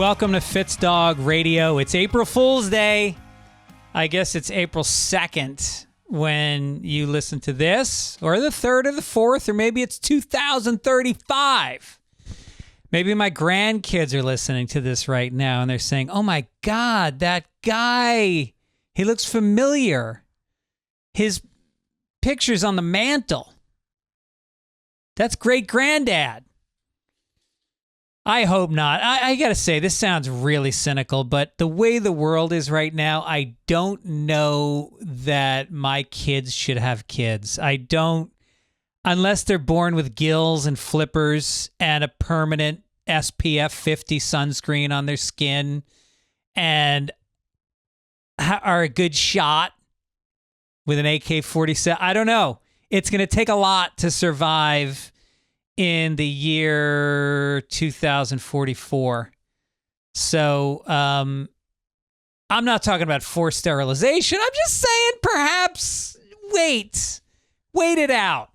Welcome to Fitzdog Radio. It's April Fool's Day. I guess it's April 2nd when you listen to this, or the 3rd or the 4th, or maybe it's 2035. Maybe my grandkids are listening to this right now and they're saying, oh my God, that guy, he looks familiar. His picture's on the mantle. That's great granddad. I hope not. I got to say, this sounds really cynical, but the way the world is right now, I don't know that my kids should have kids. I don't, unless they're born with gills and flippers and a permanent SPF 50 sunscreen on their skin and are a good shot with an AK-47. I don't know. It's going to take a lot to survive in the year 2044. So I'm not talking about forced sterilization. I'm just saying perhaps wait it out.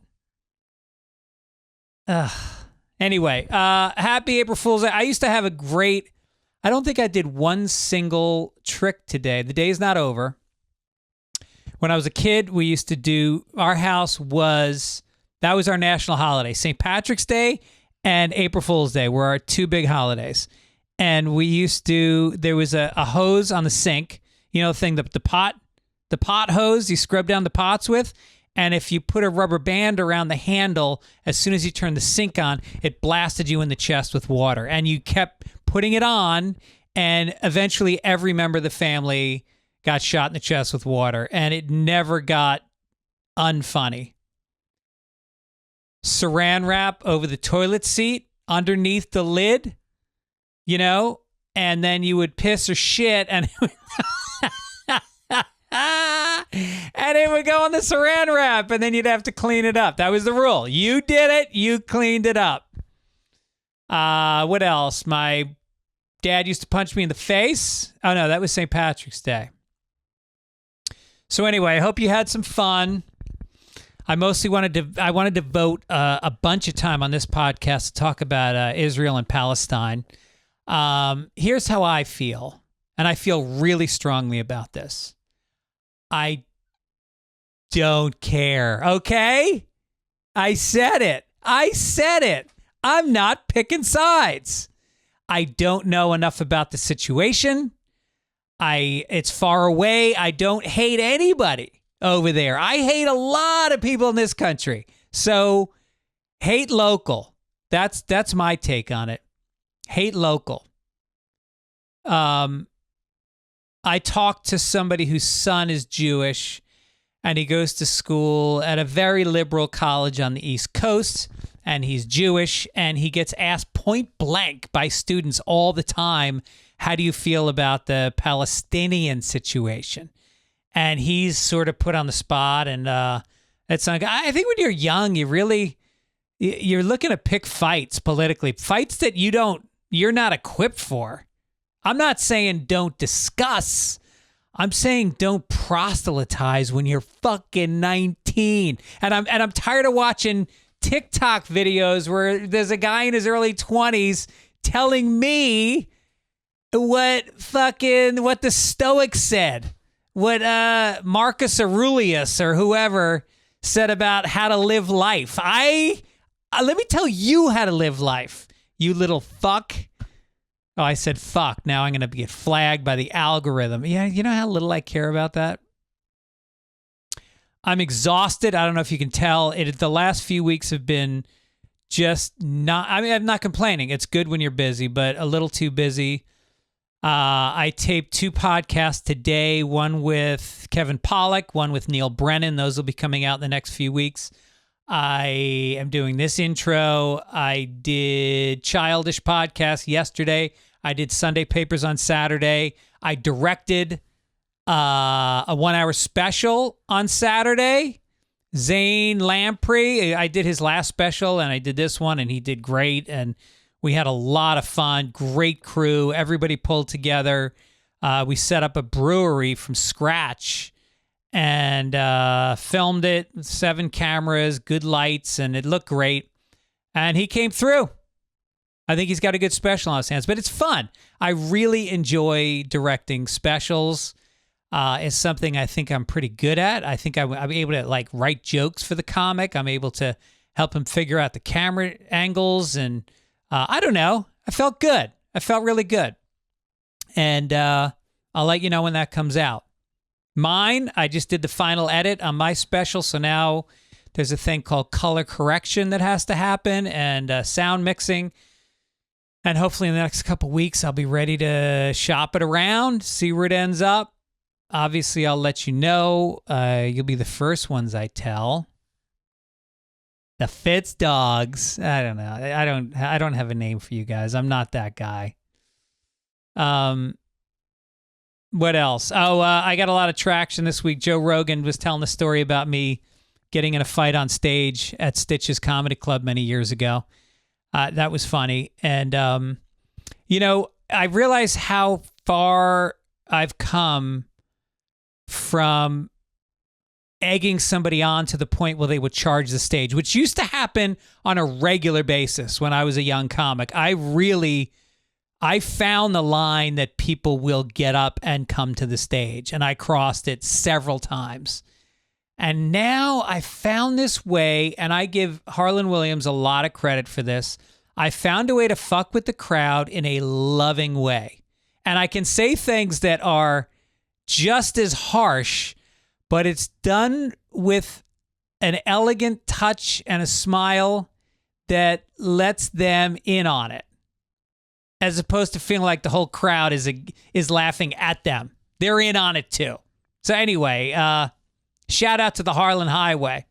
Anyway, happy April Fool's Day. I used to have I don't think I did one single trick today. The day's not over. When I was a kid, we used to do, that was our national holiday. St. Patrick's Day and April Fool's Day were our two big holidays. And we used to, there was a hose on the sink, you know, the pot hose you scrub down the pots with. And if you put a rubber band around the handle, as soon as you turn the sink on, it blasted you in the chest with water. And you kept putting it on, and eventually every member of the family got shot in the chest with water. And it never got unfunny. Saran wrap over the toilet seat, underneath the lid, you know, and then you would piss or shit, and and it would go on the saran wrap, and then you'd have to clean it up. That was the rule. You did it. You cleaned it up. What else? My dad used to punch me in the face. Oh, no, that was St. Patrick's Day. So anyway, I hope you had some fun. I mostly wanted to devote a bunch of time on this podcast to talk about Israel and Palestine. Here's how I feel, and I feel really strongly about this. I don't care, okay? I said it. I'm not picking sides. I don't know enough about the situation. It's far away. I don't hate anybody over there. I hate a lot of people in this country. So hate local. That's my take on it. Hate local. I talked to somebody whose son is Jewish, and he goes to school at a very liberal college on the East Coast, and he's Jewish, and he gets asked point blank by students all the time, how do you feel about the Palestinian situation? And he's sort of put on the spot, and it's like, I think when you're young, you're looking to pick fights politically, fights that you're not equipped for. I'm not saying don't discuss. I'm saying don't proselytize when you're fucking 19. And I'm tired of watching TikTok videos where there's a guy in his early 20s telling me what the Stoics said. What Marcus Aurelius or whoever said about how to live life. Let me tell you how to live life, you little fuck. Oh, I said fuck. Now I'm going to get flagged by the algorithm. Yeah, you know how little I care about that? I'm exhausted. I don't know if you can tell. The last few weeks have been just not... I mean, I'm not complaining. It's good when you're busy, but a little too busy. I taped 2 podcasts today, one with Kevin Pollak, one with Neil Brennan. Those will be coming out in the next few weeks. I am doing this intro. I did Childish podcast yesterday. I did Sunday Papers on Saturday. I directed a 1-hour special on Saturday. Zane Lamprey, I did his last special, and I did this one, and he did great, and we had a lot of fun. Great crew. Everybody pulled together. We set up a brewery from scratch and filmed it with 7 cameras, good lights, and it looked great. And he came through. I think he's got a good special on his hands, but it's fun. I really enjoy directing specials. It's something I think I'm pretty good at. I think I'm able to like write jokes for the comic. I'm able to help him figure out the camera angles, and I don't know. I felt good. I felt really good. And I'll let you know when that comes out. Mine, I just did the final edit on my special, so now there's a thing called color correction that has to happen, and sound mixing. And hopefully in the next couple weeks, I'll be ready to shop it around, see where it ends up. Obviously, I'll let you know. You'll be the first ones I tell. The Fitzdogs. I don't know. I don't have a name for you guys. I'm not that guy. What else? Oh, I got a lot of traction this week. Joe Rogan was telling the story about me getting in a fight on stage at Stitch's Comedy Club many years ago. That was funny. And, I realize how far I've come from egging somebody on to the point where they would charge the stage, which used to happen on a regular basis when I was a young comic. I found the line that people will get up and come to the stage, and I crossed it several times. And now I found this way, and I give Harlan Williams a lot of credit for this. I found a way to fuck with the crowd in a loving way. And I can say things that are just as harsh, but it's done with an elegant touch and a smile that lets them in on it, as opposed to feeling like the whole crowd is laughing at them. They're in on it too. So anyway, shout out to the Harlan Highway.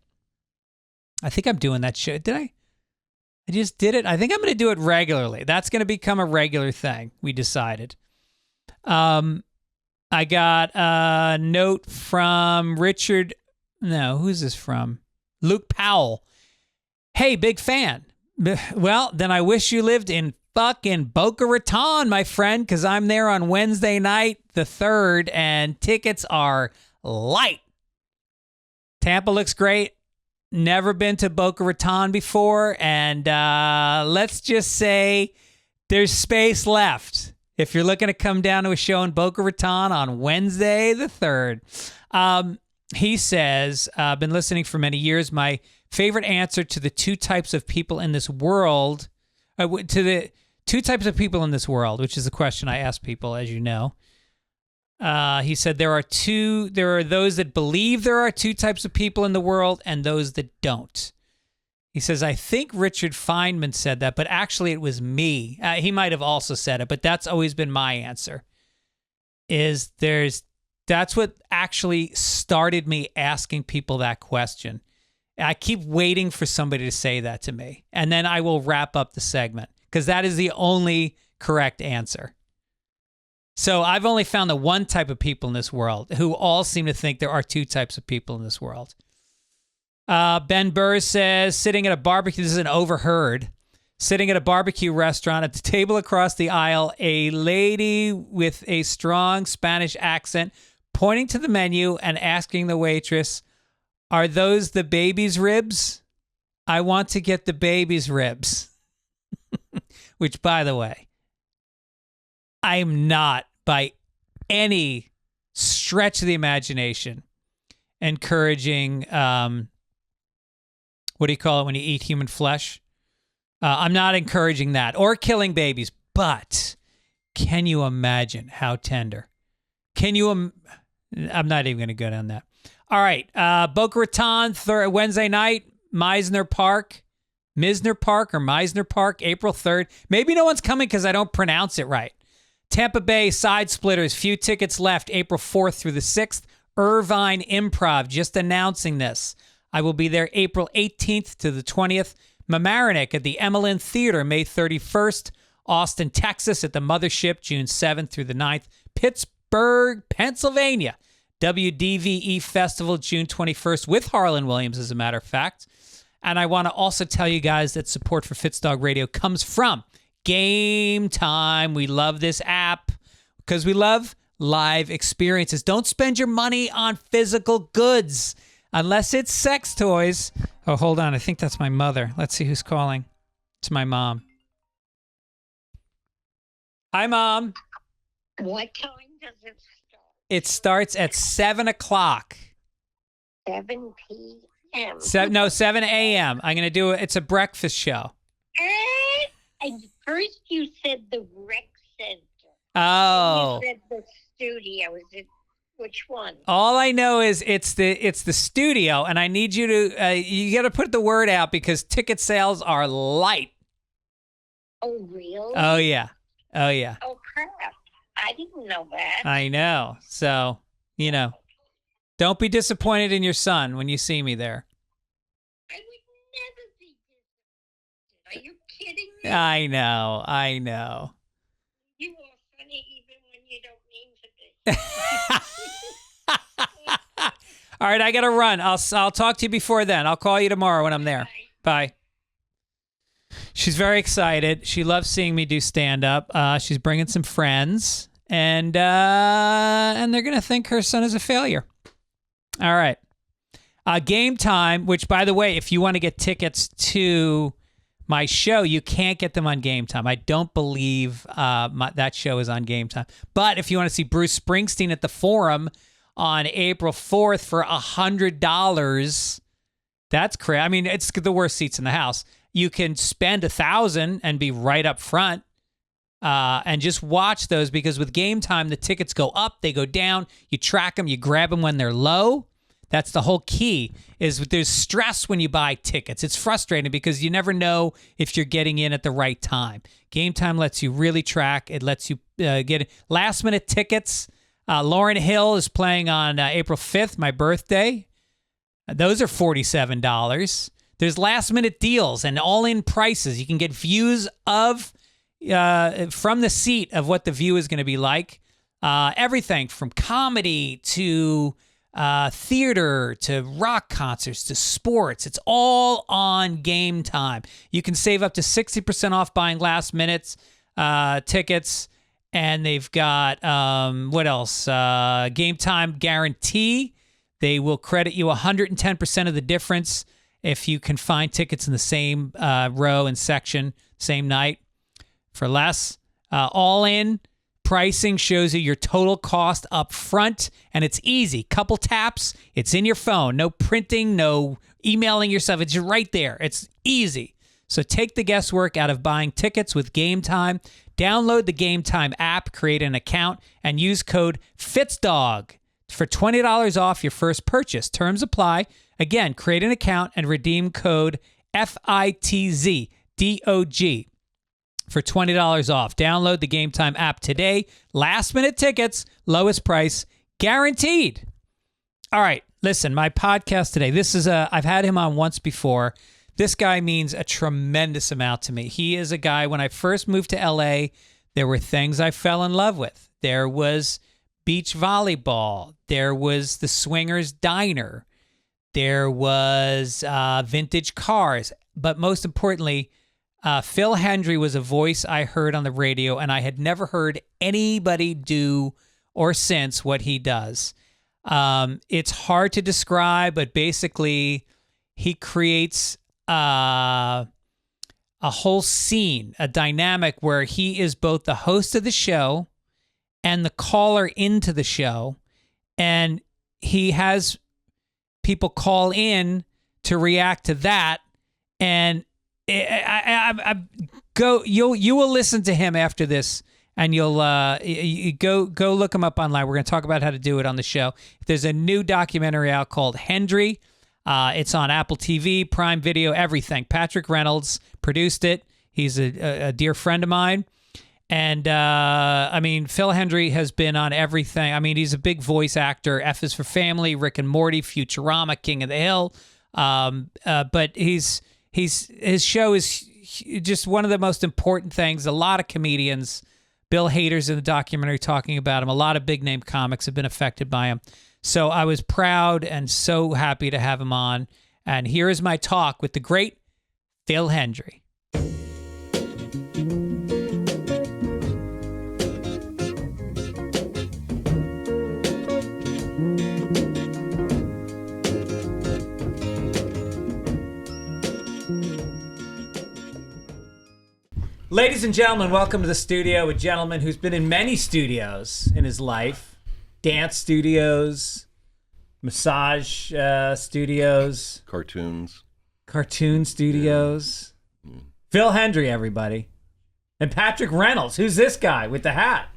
I think I'm doing that shit. Did I? I just did it. I think I'm going to do it regularly. That's going to become a regular thing, we decided. I got a note from Richard. No, who's this from? Luke Powell. Hey, big fan. Well, then I wish you lived in fucking Boca Raton, my friend, because I'm there on Wednesday night, the 3rd, and tickets are light. Tampa looks great. Never been to Boca Raton before, and let's just say there's space left if you're looking to come down to a show in Boca Raton on Wednesday the 3rd. He says, I've been listening for many years. My favorite answer to the two types of people in this world, which is the question I ask people, as you know. He said there are those that believe there are two types of people in the world and those that don't. He says, I think Richard Feynman said that, but actually it was me. He might have also said it, but that's always been my answer. That's what actually started me asking people that question. I keep waiting for somebody to say that to me, and then I will wrap up the segment, because that is the only correct answer. So I've only found the one type of people in this world who all seem to think there are two types of people in this world. Ben Burr says, sitting at a barbecue, this is an overheard, sitting at a barbecue restaurant at the table across the aisle, a lady with a strong Spanish accent pointing to the menu and asking the waitress, are those the baby's ribs? I want to get the baby's ribs. Which, by the way, I'm not, by any stretch of the imagination, encouraging, what do you call it when you eat human flesh? I'm not encouraging that, or killing babies, but can you imagine how tender? I'm not even going to go down that. All right, Boca Raton, Wednesday night, Misner Park, April 3rd. Maybe no one's coming because I don't pronounce it right. Tampa Bay Side Splitters, few tickets left, April 4th through the 6th. Irvine Improv, just announcing this. I will be there April 18th to the 20th. Mamaroneck at the Emmeline Theater, May 31st. Austin, Texas at the Mothership, June 7th through the 9th. Pittsburgh, Pennsylvania, WDVE Festival, June 21st, with Harlan Williams, as a matter of fact. And I want to also tell you guys that support for Fitzdog Radio comes from Game Time. We love this app because we love live experiences. Don't spend your money on physical goods unless it's sex toys. Oh, hold on. I think that's my mother. Let's see who's calling. It's my mom. Hi, Mom. What time does it start? It starts at 7 o'clock. 7 p.m. 7 a.m. I'm going to do it. It's a breakfast show. And first you said the rec center. Oh. You said the studio. Is it which one? All I know is it's the studio, and I need you to you got to put the word out because ticket sales are light. Oh, really? Oh yeah. Oh yeah. Oh crap! I didn't know that. I know. So, don't be disappointed in your son when you see me there. I would never be disappointed. Are you kidding me? I know. You are funny even when you don't mean to be. All right, I got to run. I'll talk to you before then. I'll call you tomorrow when I'm there. Bye. She's very excited. She loves seeing me do stand-up. She's bringing some friends, and they're going to think her son is a failure. All right. Game Time, which, by the way, if you want to get tickets to my show, you can't get them on Game Time. I don't believe that show is on Game Time. But if you want to see Bruce Springsteen at the Forum on April 4th for $100, that's crazy. I mean, it's the worst seats in the house. You can spend $1,000 and be right up front and just watch those because with Game Time, the tickets go up, they go down. You track them, you grab them when they're low. That's the whole key is there's stress when you buy tickets. It's frustrating because you never know if you're getting in at the right time. Game Time lets you really track. It lets you get last-minute tickets. Lauryn Hill is playing on April 5th, my birthday. Those are $47. There's last-minute deals and all-in prices. You can get views of from the seat of what the view is going to be like. Everything from comedy to theater to rock concerts to sports. It's all on Game Time. You can save up to 60% off buying last-minute tickets. And they've got, what else? Game Time guarantee. They will credit you 110% of the difference if you can find tickets in the same row and section, same night for less. All in pricing shows you your total cost up front, and it's easy. Couple taps, it's in your phone. No printing, no emailing yourself. It's right there. It's easy. So take the guesswork out of buying tickets with Game Time. Download the Game Time app, create an account, and use code Fitzdog for $20 off your first purchase. Terms apply. Again, create an account and redeem code FITZDOG for $20 off. Download the Game Time app today. Last minute tickets, lowest price, guaranteed. All right, listen, my podcast today. I've had him on once before. This guy means a tremendous amount to me. He is a guy, when I first moved to LA, there were things I fell in love with. There was beach volleyball. There was the Swingers Diner. There was vintage cars. But most importantly, Phil Hendrie was a voice I heard on the radio, and I had never heard anybody do or since what he does. It's hard to describe, but basically he creates a whole scene, a dynamic where he is both the host of the show and the caller into the show, and he has people call in to react to that, and you will listen to him after this, and you'll go look him up online. We're going to talk about how to do it on the show. There's a new documentary out called Hendry. It's on Apple TV, Prime Video, everything. Patrick Reynolds produced it. He's a dear friend of mine. And, Phil Hendrie has been on everything. He's a big voice actor. F is for Family, Rick and Morty, Futurama, King of the Hill. But his show is just one of the most important things. A lot of comedians, Bill Hader's in the documentary talking about him. A lot of big-name comics have been affected by him. So I was proud and so happy to have him on. And here is my talk with the great Phil Hendrie. Ladies and gentlemen, welcome to the studio. A gentleman who's been in many studios in his life. Dance studios, massage studios. Cartoon studios. Phil Hendrie, everybody. And Patrick Reynolds. Who's this guy with the hat?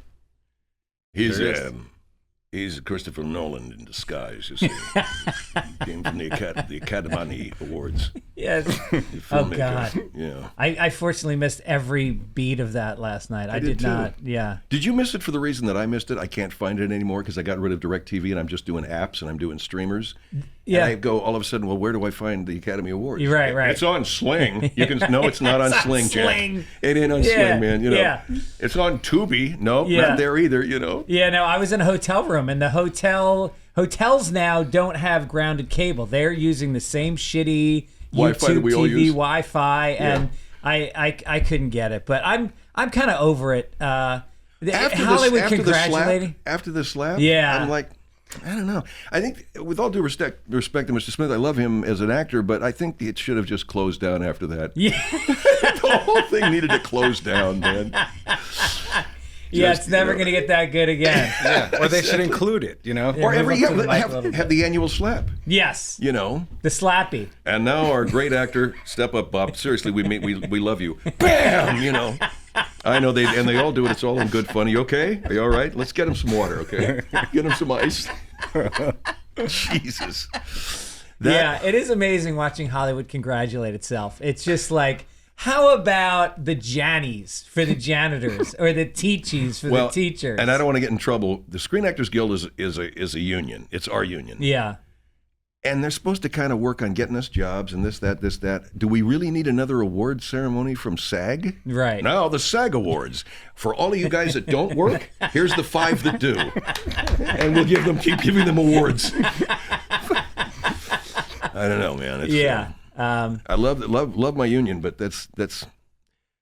He's Christopher Nolan in disguise, you see. He came from the Academy Awards. Yes. Oh, God. Yeah. I fortunately missed every beat of that last night. I did not. Yeah. Did you miss it for the reason that I missed it? I can't find it anymore because I got rid of DirecTV and I'm just doing apps and I'm doing streamers. Yeah. And I go all of a sudden, well, where do I find the Academy Awards? You're right. It's on Sling. You can No, it's not on Sling, Jack. Sling. It ain't on Sling, man. You know. It's on Tubi. Nope, not there either, you know. Yeah, no, I was in a hotel room and the hotels now don't have grounded cable. They're using the same shitty Wi-Fi that YouTube we all TV use. Wi-Fi, and I couldn't get it. But I'm kind of over it. Hollywood congratulating after the slap. Yeah, I'm like, I don't know. I think, with all due respect to Mr. Smith, I love him as an actor, but I think it should have just closed down after that. Yeah, the whole thing needed to close down, man. Yeah, it's never going to get that good again. Yeah, or they should include it, you know? Or have the annual slap. Yes. You know? The slappy. And now our great actor, step up, Bob. Seriously, we love you. Bam! You know? I know they all do it. It's all in good fun. Are you okay? Are you all right? Let's get him some water, okay? Get him some ice. Jesus. Yeah, it is amazing watching Hollywood congratulate itself. It's just like, how about the Jannies for the janitors or the teachies for the teachers? And I don't want to get in trouble. The Screen Actors Guild is a union. It's our union. Yeah. And they're supposed to kind of work on getting us jobs and this, that. Do we really need another award ceremony from SAG? Right. Now, the SAG Awards. For all of you guys that don't work, here's the 5 that do. And we'll keep giving them awards. I don't know, man. It's, I love my union, but that's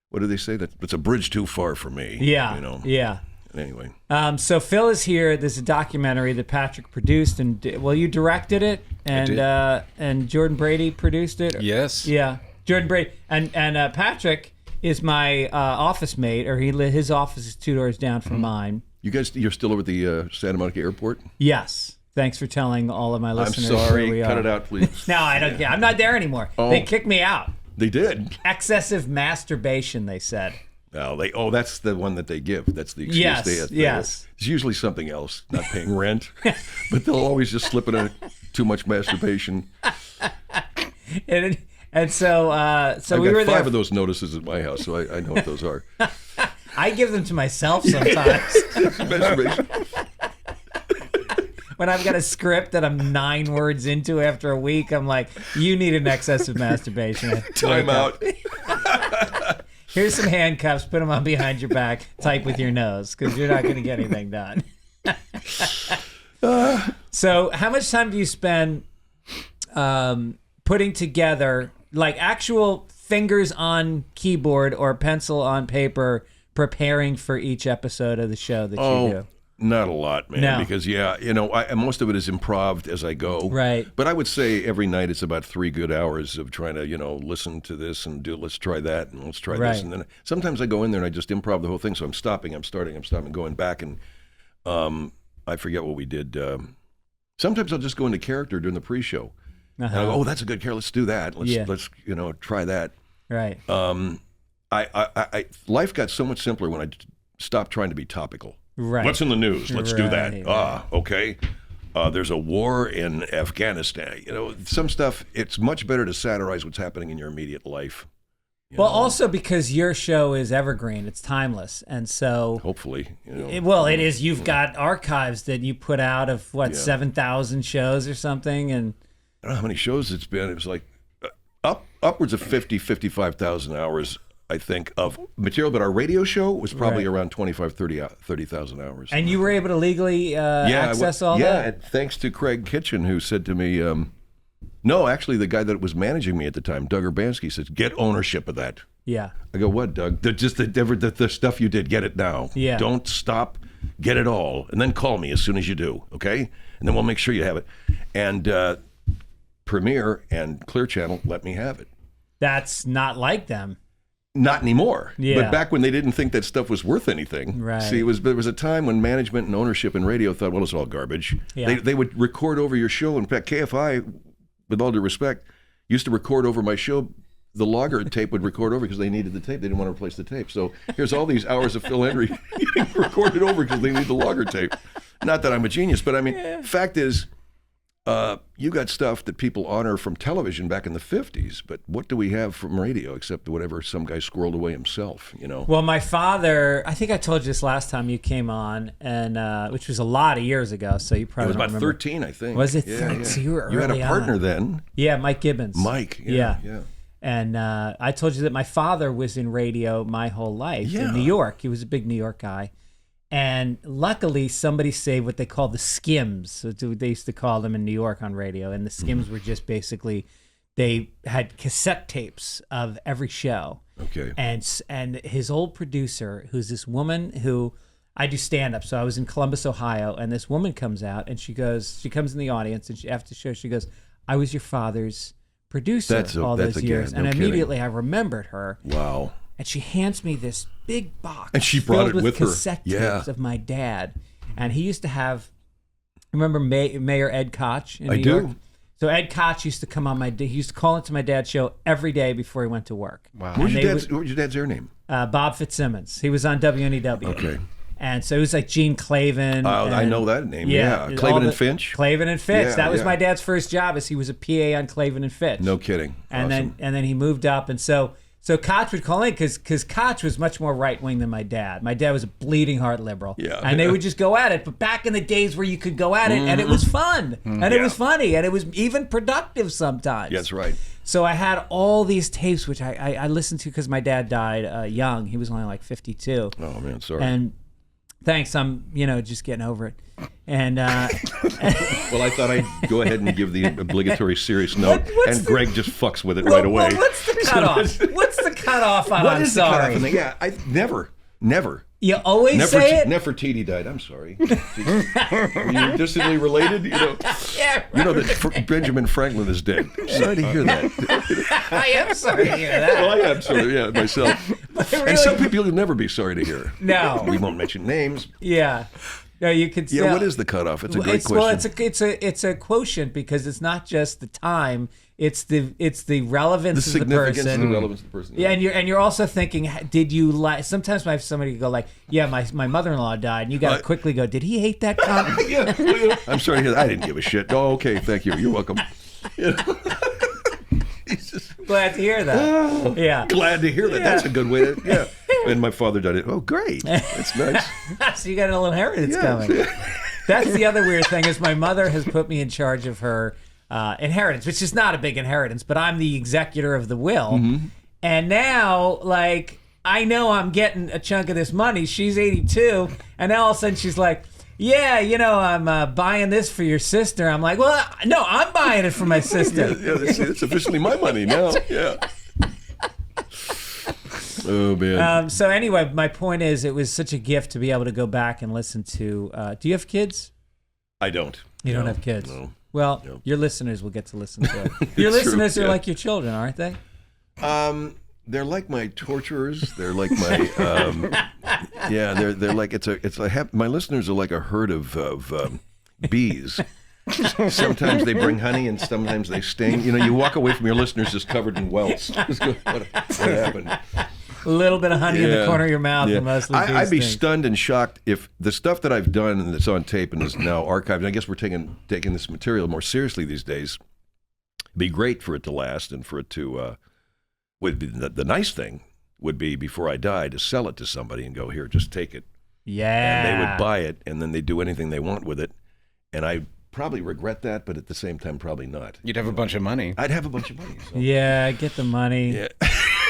what do they say? That's a bridge too far for me. Yeah. You know? Yeah. Anyway. So Phil is here. There's a documentary that Patrick produced, and you directed it, and Jordan Brady produced it. Yes. Yeah. Jordan Brady and Patrick is my office mate, or his office is 2 doors down from mine. You're still over at the Santa Monica Airport? Yes. Thanks for telling all of my listeners. I'm sorry. Where we Cut are. it out, please. No, I don't. I'm not there anymore. Oh. They kicked me out. They did. Excessive masturbation, they said. No, that's the one that they give. That's the excuse yes, they have. Yes. It's usually something else, not paying rent. But they'll always just slip in too much masturbation. And so we were there. 5 of those notices at my house, so I know what those are. I give them to myself sometimes. Masturbation. When I've got a script that I'm 9 words into after a week, I'm like, you need an excessive masturbation. Time out. Here's some handcuffs. Put them on behind your back. Type with your nose because you're not going to get anything done. So how much time do you spend putting together, like actual fingers on keyboard or pencil on paper, preparing for each episode of the show that you do? Not a lot, man. No. Because most of it is improv as I go. Right. But I would say every night it's about 3 good hours of trying to, listen to this and let's try that and let's try this. And then sometimes I go in there and I just improv the whole thing. So I'm stopping, going back, and I forget what we did. Sometimes I'll just go into character during the pre-show. And I go, that's a good character. Let's do that. Let's try that. Right. I life got so much simpler when I stopped trying to be topical. Right. What's in the news? Let's do that. Okay. There's a war in Afghanistan. Some stuff, it's much better to satirize what's happening in your immediate life. Also because your show is evergreen. It's timeless. And so... Hopefully. It is. You've got archives that you put out of, 7,000 shows or something? And I don't know how many shows it's been. It was like upwards of 55,000 hours, I think, of material, but our radio show was probably around 30,000 hours. And you were able to legally access all that? Yeah, thanks to Craig Kitchen, who said to me, no, actually, the guy that was managing me at the time, Doug Urbanski, says, get ownership of that. Yeah. I go, what, Doug? The stuff you did, get it now. Yeah. Don't stop, get it all, and then call me as soon as you do, okay? And then we'll make sure you have it. And Premiere and Clear Channel let me have it. That's not like them. Not anymore. Yeah. But back when they didn't think that stuff was worth anything. Right. See, there was a time when management and ownership in radio thought, well, it's all garbage. Yeah. They would record over your show. In fact, KFI, with all due respect, used to record over my show. The logger tape would record over because they needed the tape. They didn't want to replace the tape. So here's all these hours of Phil Hendrie getting recorded over because they need the logger tape. Not that I'm a genius, but I mean, fact is, you got stuff that people honor from television back in the 50s, but what do we have from radio except whatever some guy squirreled away himself, you know? Well, my father, I think I told you this last time you came on, and which was a lot of years ago, so you It probably was don't about remember. 13, I think. Was it Yeah, 13? yeah. So you were You had a early partner on. then. Yeah, Mike Gibbons. Mike. Yeah. Yeah. And I told you that my father was in radio my whole life in New York. He was a big New York guy. And luckily, somebody saved what they call the skims. So they used to call them in New York on radio. And the skims were just basically, they had cassette tapes of every show. Okay. And his old producer, who's this woman who, I do stand-up. So I was in Columbus, Ohio. And this woman comes out and she comes in the audience. And after the show, she goes, "I was your father's producer all those years." No and kidding. immediately I remembered her. Wow. And she hands me this big box. And she brought filled it with her. cassette Yeah. tapes of my dad. And he used to have, remember Mayor Ed Koch in New I do. York? So Ed Koch used to come on he used to call into my dad's show every day before he went to work. Wow. What was And your dad's air name? Bob Fitzsimmons. He was on WNEW. Okay. And so it was like Gene Clavin. I know that name. Yeah. all Clavin the- and Finch? Clavin and Fitch. Yeah, that was yeah. my dad's first job, as he was a PA on Clavin and Fitch. No kidding. And Awesome. then he moved up, and so Koch would call in because Koch was much more right wing than my dad. My dad was a bleeding heart liberal. Yeah. And they would just go at it. But back in the days where you could go at it, and it was fun, and it was funny, and it was even productive sometimes. That's right. So I had all these tapes, which I listened to because my dad died young. He was only like 52. Oh, man, sorry. And thanks, I'm just getting over it. And Well, I thought I'd go ahead and give the obligatory serious note, what's and Greg just fucks with it right away. Well, what's the cutoff? What's the cutoff on What I'm is the sorry? cutoff? Yeah, I never. You always say it? Nefertiti died. I'm sorry. Were you distantly related? Yeah, You know that Benjamin Franklin is dead. Sorry to hear that. I am sorry to hear that. Well, I am sorry, yeah, myself. Really? And some people you'll never be sorry to hear. No. We won't mention names. Yeah. No, you could Yeah, still. what is the cutoff? It's a great question. Well, it's a quotient because it's not just the time; it's the relevance the of the significance person. and the relevance of the person. Yeah, and you're also thinking, did you like? Sometimes I have somebody go like, "Yeah, my mother-in-law died," and you got to quickly go, "Did he hate that comment?" Yeah. I'm sorry to hear that. I didn't give a shit. Oh, okay, thank you. You're welcome. Glad to hear that. Yeah. Glad to hear that. That's a good way to, yeah. And my father died. Oh, great. That's nice. So you got a little inheritance Yeah. coming. That's the other weird thing is my mother has put me in charge of her inheritance, which is not a big inheritance, but I'm the executor of the will. Mm-hmm. And now, like, I know I'm getting a chunk of this money. She's 82, and now all of a sudden she's like, "Yeah, I'm buying this for your sister." I'm like, "Well, no, I'm buying it for my sister." Yeah, it's officially my money now. Yeah. Oh, man. So anyway, my point is, it was such a gift to be able to go back and listen to. Do you have kids? I don't. You don't No, have kids. No. Well, No. your listeners will get to listen to it. Your It's true, listeners are yeah. like your children, aren't they? They're like my torturers. They're like my yeah. They're like my listeners are like a herd of bees. Sometimes they bring honey and sometimes they sting. You walk away from your listeners just covered in welts. Just go, what happened? A little bit of honey in the corner of your mouth, Yeah. and mostly I'd be things. stunned and shocked if the stuff that I've done and that's on tape and is now archived. And I guess we're taking this material more seriously these days. It'd be great for it to last and for it to. Would be the nice thing would be before I die to sell it to somebody and go, "Here, just take it." Yeah. And they would buy it, and then they do anything they want with it. And I probably regret that, but at the same time, probably not. You'd have a bunch of money. I'd have a bunch of money. So. Yeah, get the money. Yeah.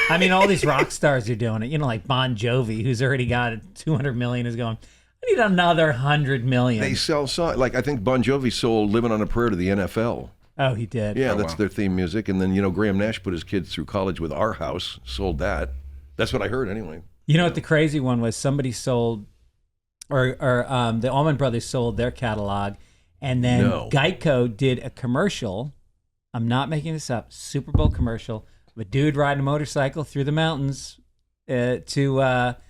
I mean, all these rock stars are doing it. Like Bon Jovi, who's already got 200 million, is going, "I need another 100 million." They sell songs. Like I think Bon Jovi sold "Living on a Prayer" to the NFL. Oh, he did. Yeah, Oh, that's wow. their theme music. And then Graham Nash put his kids through college with Our House, sold that. That's what I heard anyway. You know what the crazy one was? Somebody sold, or the Allman Brothers sold their catalog, and then No. Geico did a commercial. I'm not making this up. Super Bowl commercial of a dude riding a motorcycle through the mountains Jessica?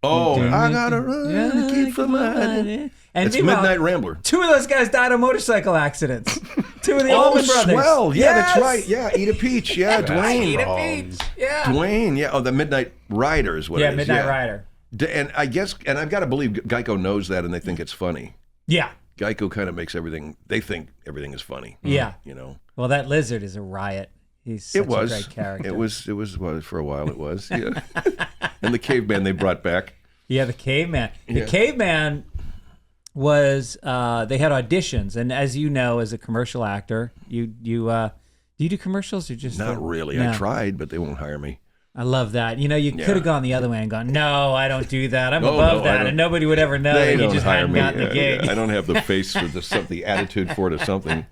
Oh, I gotta run to keep from hiding. And it's Midnight Rambler. 2 of those guys died in motorcycle accidents. 2 of the Allman brothers. Swell. Yeah, Yes! that's right. Yeah, Eat a Peach. Yeah, Dwayne. Eat a Peach. Yeah. Dwayne. Yeah. Oh, the Midnight Rider is what it is. Midnight Rider. And I guess, and I've got to believe Geico knows that, and they think it's funny. Yeah. Geico kind of makes everything. They think everything is funny. Yeah. You know. Well, that lizard is a riot. He's such a great character. It was. Well, for a while, it was. Yeah. And the caveman they brought back. Yeah, the caveman. The caveman was. They had auditions, and as you know, as a commercial actor, do you do commercials or just not really? No. I tried, but they won't hire me. I love that. You know, you could have gone the other way and gone, no, I don't do that. I'm above that, and nobody would ever know that you just hadn't gotten the gig. I don't have the face or the attitude for it or something.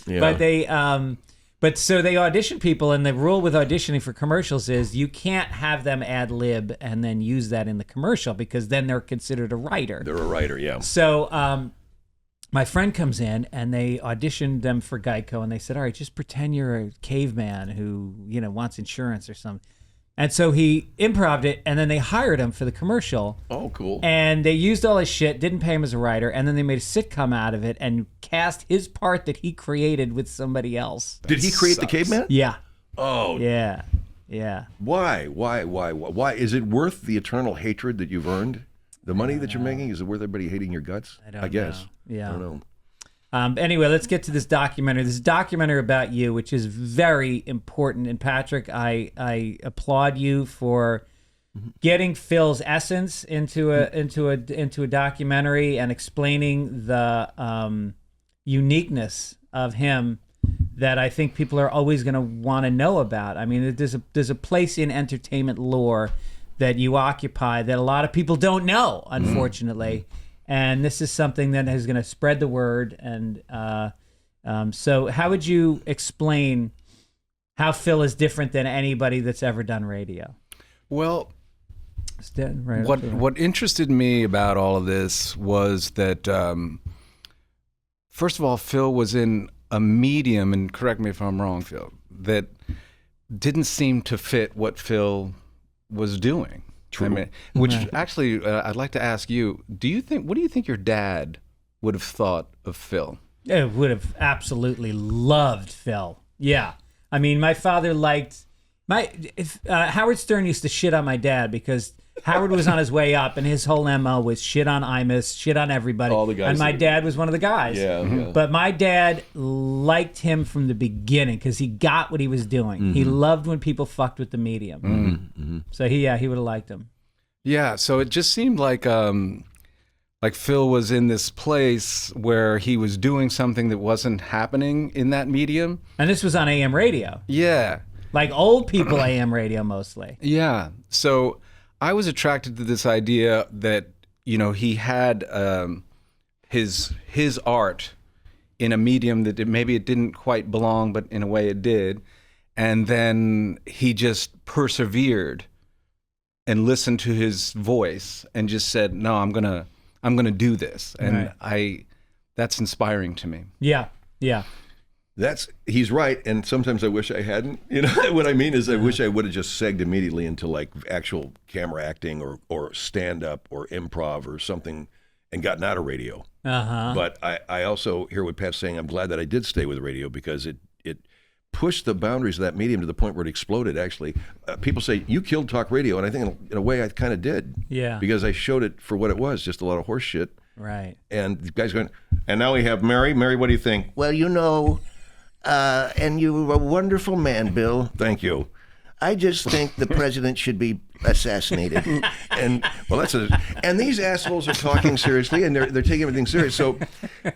Yeah. But so they audition people, and the rule with auditioning for commercials is you can't have them ad lib and then use that in the commercial because then they're considered a writer. They're a writer, yeah. So my friend comes in, and they auditioned them for Geico, and they said, all right, just pretend you're a caveman who, wants insurance or something. And so he improv'd it, and then they hired him for the commercial. Oh, cool. And they used all his shit, didn't pay him as a writer, and then they made a sitcom out of it and cast his part that he created with somebody else. Did he create the caveman? Yeah. Oh. Yeah. Yeah. Why? Is it worth the eternal hatred that you've earned? The money that you're making, is it worth everybody hating your guts? I guess. Know. Yeah. I don't know. Anyway, let's get to this documentary. This documentary about you, which is very important. And Patrick, I applaud you for getting Phil's essence into a documentary and explaining the uniqueness of him that I think people are always going to want to know about. I mean, there's a place in entertainment lore that you occupy that a lot of people don't know, unfortunately. And this is something that is going to spread the word. And so how would you explain how Phil is different than anybody that's ever done radio? Well, what interested me about all of this was that, first of all, Phil was in a medium, and correct me if I'm wrong, Phil, that didn't seem to fit what Phil was doing. True. I mean, which actually, I'd like to ask you, what do you think your dad would have thought of Phil? Yeah, would have absolutely loved Phil. Yeah. I mean, my father liked... Howard Stern used to shit on my dad because Howard was on his way up, and his whole MO was shit on Imus, shit on everybody. All the guys. And my dad was one of the guys. Yeah, yeah. But my dad liked him from the beginning because he got what he was doing. He loved when people fucked with the medium. So he would have liked him. Yeah, so it just seemed like Phil was in this place where he was doing something that wasn't happening in that medium. And this was on AM radio. Yeah. Like old people AM radio mostly. Yeah. So I was attracted to this idea that, he had his art in a medium that maybe it didn't quite belong, but in a way it did. And then he just persevered and listened to his voice and just said, no, I'm gonna do this. And that's inspiring to me. Yeah. Yeah. He's right, and sometimes I wish I hadn't. What I mean is I wish I would have just segged immediately into like actual camera acting or stand-up or improv or something and gotten out of radio. But I also hear what Pat's saying. I'm glad that I did stay with radio because it pushed the boundaries of that medium to the point where it exploded, actually. People say, you killed talk radio, and I think in a way I kind of did. Yeah. Because I showed it for what it was, just a lot of horse shit. Right. And the guy's going, and now we have Mary. Mary, what do you think? Well, and you're a wonderful man, Bill. Thank you. I just think the president should be assassinated. And and these assholes are talking seriously, and they're taking everything serious. So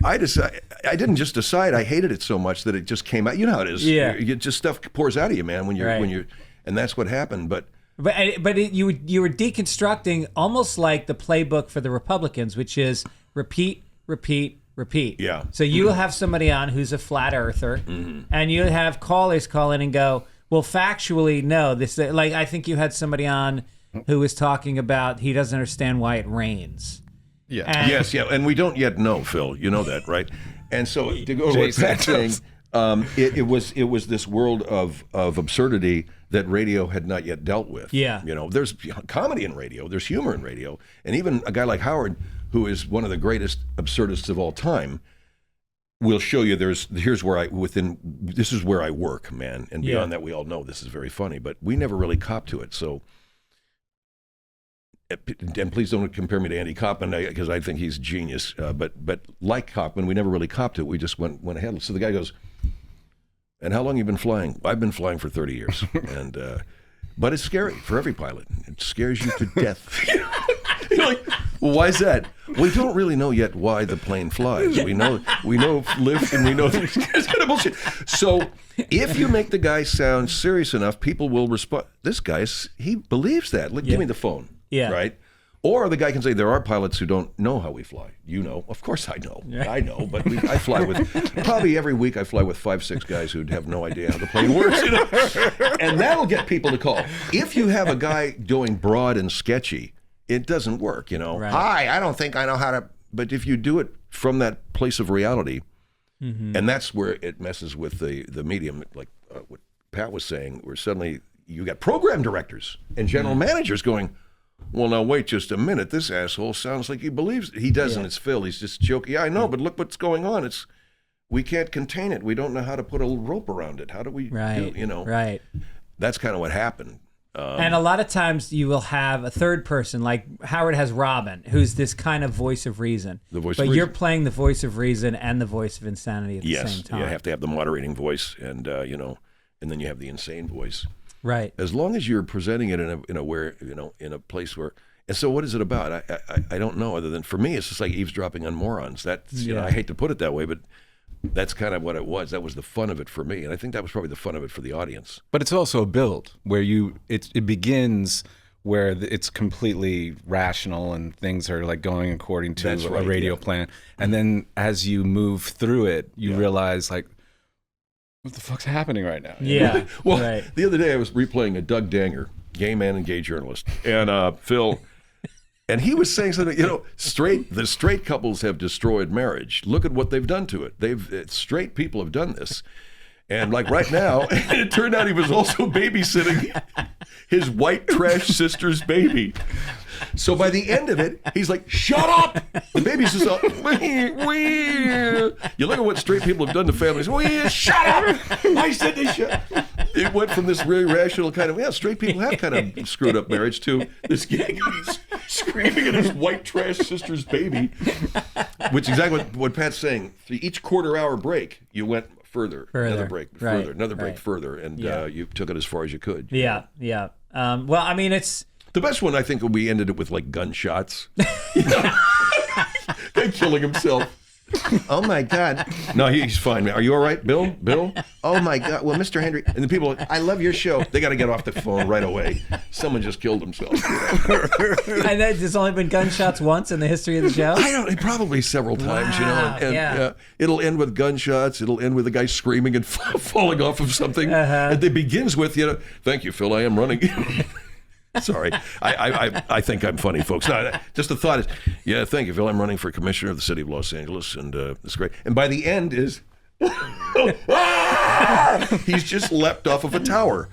I didn't just decide. I hated it so much that it just came out. You know how it is. Yeah. Just stuff pours out of you, man. When you're, and that's what happened. But you were deconstructing almost like the playbook for the Republicans, which is repeat, repeat, repeat. Yeah. So you'll have somebody on who's a flat earther, and you'll have callers call in and go, well, factually, no. This, like, I think you had somebody on who was talking about he doesn't understand why it rains. Yeah. And we don't yet know, Phil. You know that, right? And so to go to what Pat's saying, It was this world of absurdity that radio had not yet dealt with. Yeah. You know, there's comedy in radio, there's humor in radio, and even a guy like Howard, who is one of the greatest absurdists of all time, will show you this is where I work, man. And beyond that, we all know this is very funny, but we never really copped to it. So, and please don't compare me to Andy Kaufman because I think he's genius. But like Kaufman, we never really copped to it. We just went ahead. So the guy goes, "And how long have you been flying?" "I've been flying for 30 years." And but it's scary for every pilot. It scares you to death. You're like, well, why is that? We don't really know yet why the plane flies. We know lift, and we know it's kind of bullshit. So if you make the guy sound serious enough, people will respond. This guy, he believes that. Give me the phone. Yeah. Right? Or the guy can say, there are pilots who don't know how we fly. You know. Of course I know. I know. But I fly with, probably every week I fly with 5-6 guys who have no idea how the plane works. You know? And that'll get people to call. If you have a guy doing broad and sketchy, it doesn't work, you know. Right. Hi, I don't think I know how to. But if you do it from that place of reality, and that's where it messes with the medium, like what Pat was saying, where suddenly you got program directors and general managers going, well, now wait just a minute. This asshole sounds like he believes it. He doesn't. It's Phil. He's just joking. Yeah, I know, but look what's going on. We can't contain it. We don't know how to put a rope around it. How do we do, you know? Right. That's kind of what happened. And a lot of times you will have a third person, like Howard has Robin, who's this kind of voice of reason. The voice but of you're reason. playing the voice of reason and the voice of insanity at the same time. Yeah, you have to have the moderating voice, and you know, and then you have the insane voice. Right. As long as you're presenting it in a place where. And so, what is it about? I don't know. Other than for me, it's just like eavesdropping on morons. That's you know, I hate to put it that way, but that's kind of what it was. That was the fun of it for me, and I think that was probably the fun of it for the audience. But it's also a build where it begins where it's completely rational and things are like going according to a radio plan, and then as you move through it, you realize like, what the fuck's happening right now? Yeah. Well, right. The other day I was replaying a Doug Danger, gay man and gay journalist, and Phil. And he was saying something, you know, the straight couples have destroyed marriage. Look at what they've done to it. Straight people have done this. And like right now, it turned out he was also babysitting his white trash sister's baby. So by the end of it, he's like, shut up! The baby's just like, you look at what straight people have done to families. Shut up! I said they shut up. It went from this really rational kind of, straight people have kind of screwed up marriage to this guy who's screaming at his white trash sister's baby. Which is exactly what Pat's saying. For each quarter-hour break, you went further. Another break, further, another break, further, and you took it as far as you could. Yeah. Well, I mean, it's... The best one, I think, we ended it with, like, gunshots. Guy killing himself. Oh, my God. No, he's fine, man. Are you all right, Bill? Bill? Oh, my God. Well, Mr. Hendry. And the people are like, I love your show. They got to get off the phone right away. Someone just killed himself. And there's only been gunshots once in the history of the show? I don't know. Probably several times, you know. And it'll end with gunshots. It'll end with a guy screaming and falling off of something. And it begins with, you know, thank you, Phil. I am running. Sorry. I think I'm funny, folks. No, just the thought is, thank you, Phil. I'm running for commissioner of the city of Los Angeles, and it's great. And by the end is, he's just leapt off of a tower.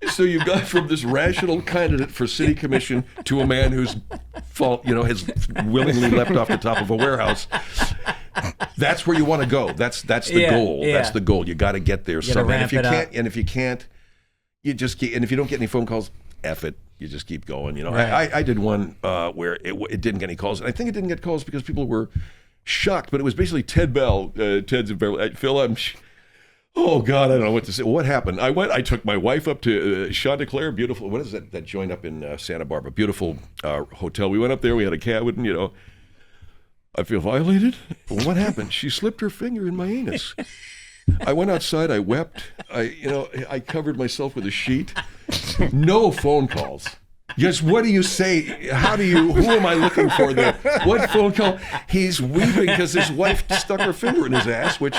So you've gone from this rational candidate for city commission to a man who's, has willingly leapt off the top of a warehouse. That's where you want to go. That's the goal. Yeah. That's the goal. You got to get there somehow. And if you can't, you just keep. And if you don't get any phone calls, F it. You just keep going. You know, right. I did one where it didn't get any calls, and I think it didn't get calls because people were shocked. But it was basically Ted Bell. Ted's in Beverly. Phil, oh God, I don't know what to say. What happened? I took my wife up to Chanticleer, beautiful. What is that joint up in Santa Barbara? Beautiful hotel. We went up there. We had a cabin. You know, I feel violated. Well, what happened? She slipped her finger in my anus. I went outside. I wept. I covered myself with a sheet. No phone calls. Yes, what do you say? Who am I looking for there? What phone call? He's weeping because his wife stuck her finger in his ass, which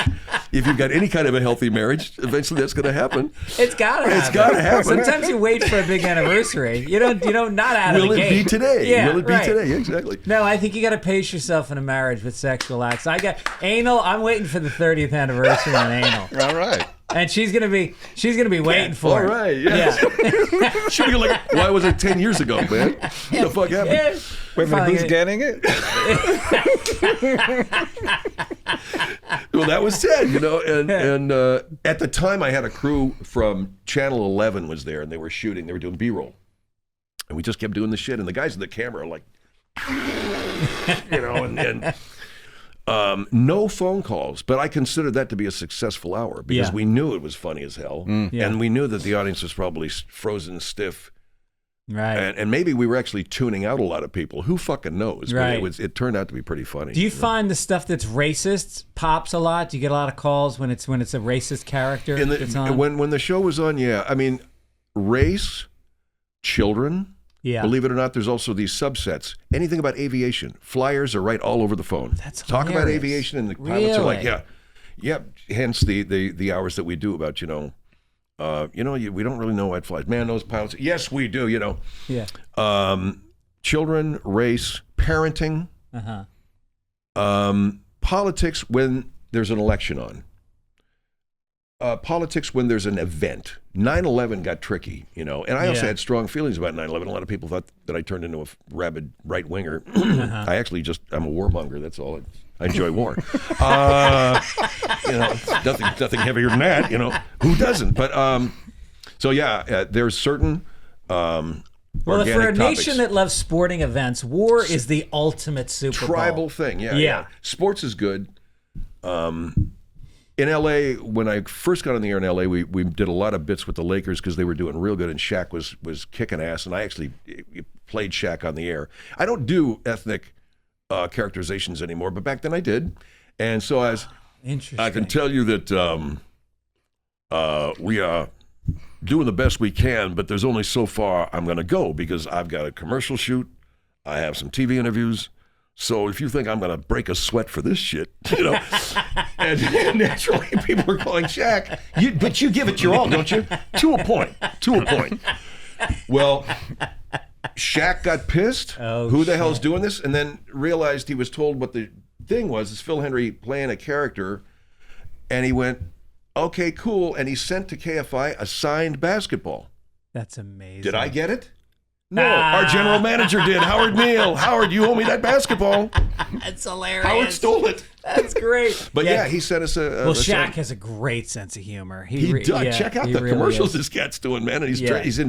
if you've got any kind of a healthy marriage, eventually that's going to happen. It's got to happen. It's got to happen. Sometimes you wait for a big anniversary. You don't not out of the gate. Will it be today? Yeah, Will it be right. today? Exactly. No, I think you got to pace yourself in a marriage with sexual acts. I got anal. I'm waiting for the 30th anniversary on anal. All right. And she's gonna be waiting for All it. right. Yeah. She'll be like, why was it 10 years ago, man? What the fuck happened? Yeah. Wait a minute, who's getting it? Well, that was Ted, you know, and at the time I had a crew from Channel 11 was there, and they were shooting, they were doing B-roll, and we just kept doing the shit, and the guys in the camera are like, you know, and no phone calls, but I considered that to be a successful hour because we knew it was funny as hell, and we knew that the audience was probably frozen stiff. Right. And maybe we were actually tuning out a lot of people. Who fucking knows? Right. But it turned out to be pretty funny. Do you find the stuff that's racist pops a lot? Do you get a lot of calls when it's a racist character that's on? When the show was on, yeah. I mean, race, children. Yeah. Believe it or not, there's also these subsets. Anything about aviation. Flyers are right all over the phone. That's Talk about hilarious. aviation, and the pilots are like, Really? yeah. Hence the hours that we do about, we don't really know what flies. Man, those pilots. Yes, we do. You know. Yeah. Children, race, parenting, politics when there's an election on. Politics when there's an event. 9/11 got tricky, you know, and I also had strong feelings about 9/11. A lot of people thought that I turned into a rabid right-winger. I actually I'm a warmonger, that's all. I enjoy war. Nothing heavier than that, you know. Who doesn't? But, there's certain Well, organic for a topics. nation that loves sporting events, war is the ultimate Super Bowl. Tribal thing, yeah. Sports is good. In LA, when I first got on the air in LA, we did a lot of bits with the Lakers because they were doing real good, and Shaq was kicking ass, and I actually played Shaq on the air. I don't do ethnic characterizations anymore, but back then I did, and so Interesting. I can tell you that we are doing the best we can, but there's only so far I'm going to go because I've got a commercial shoot, I have some TV interviews. So if you think I'm going to break a sweat for this shit, you know, and naturally people are calling Shaq, but you give it your all, don't you? To a point. Well, Shaq got pissed. Who the hell's doing this? And then realized he was told what the thing was. Is Phil Hendrie playing a character, and he went, okay, cool. And he sent to KFI a signed basketball. That's amazing. Did I get it? No, our general manager did. Howard Neal. Howard, you owe me that basketball. That's hilarious. Howard stole it. That's great. But yeah, he sent us a. Well, Shaq has a great sense of humor. He does. Yeah, Check out he the really commercials is. this cat's doing, man. And he's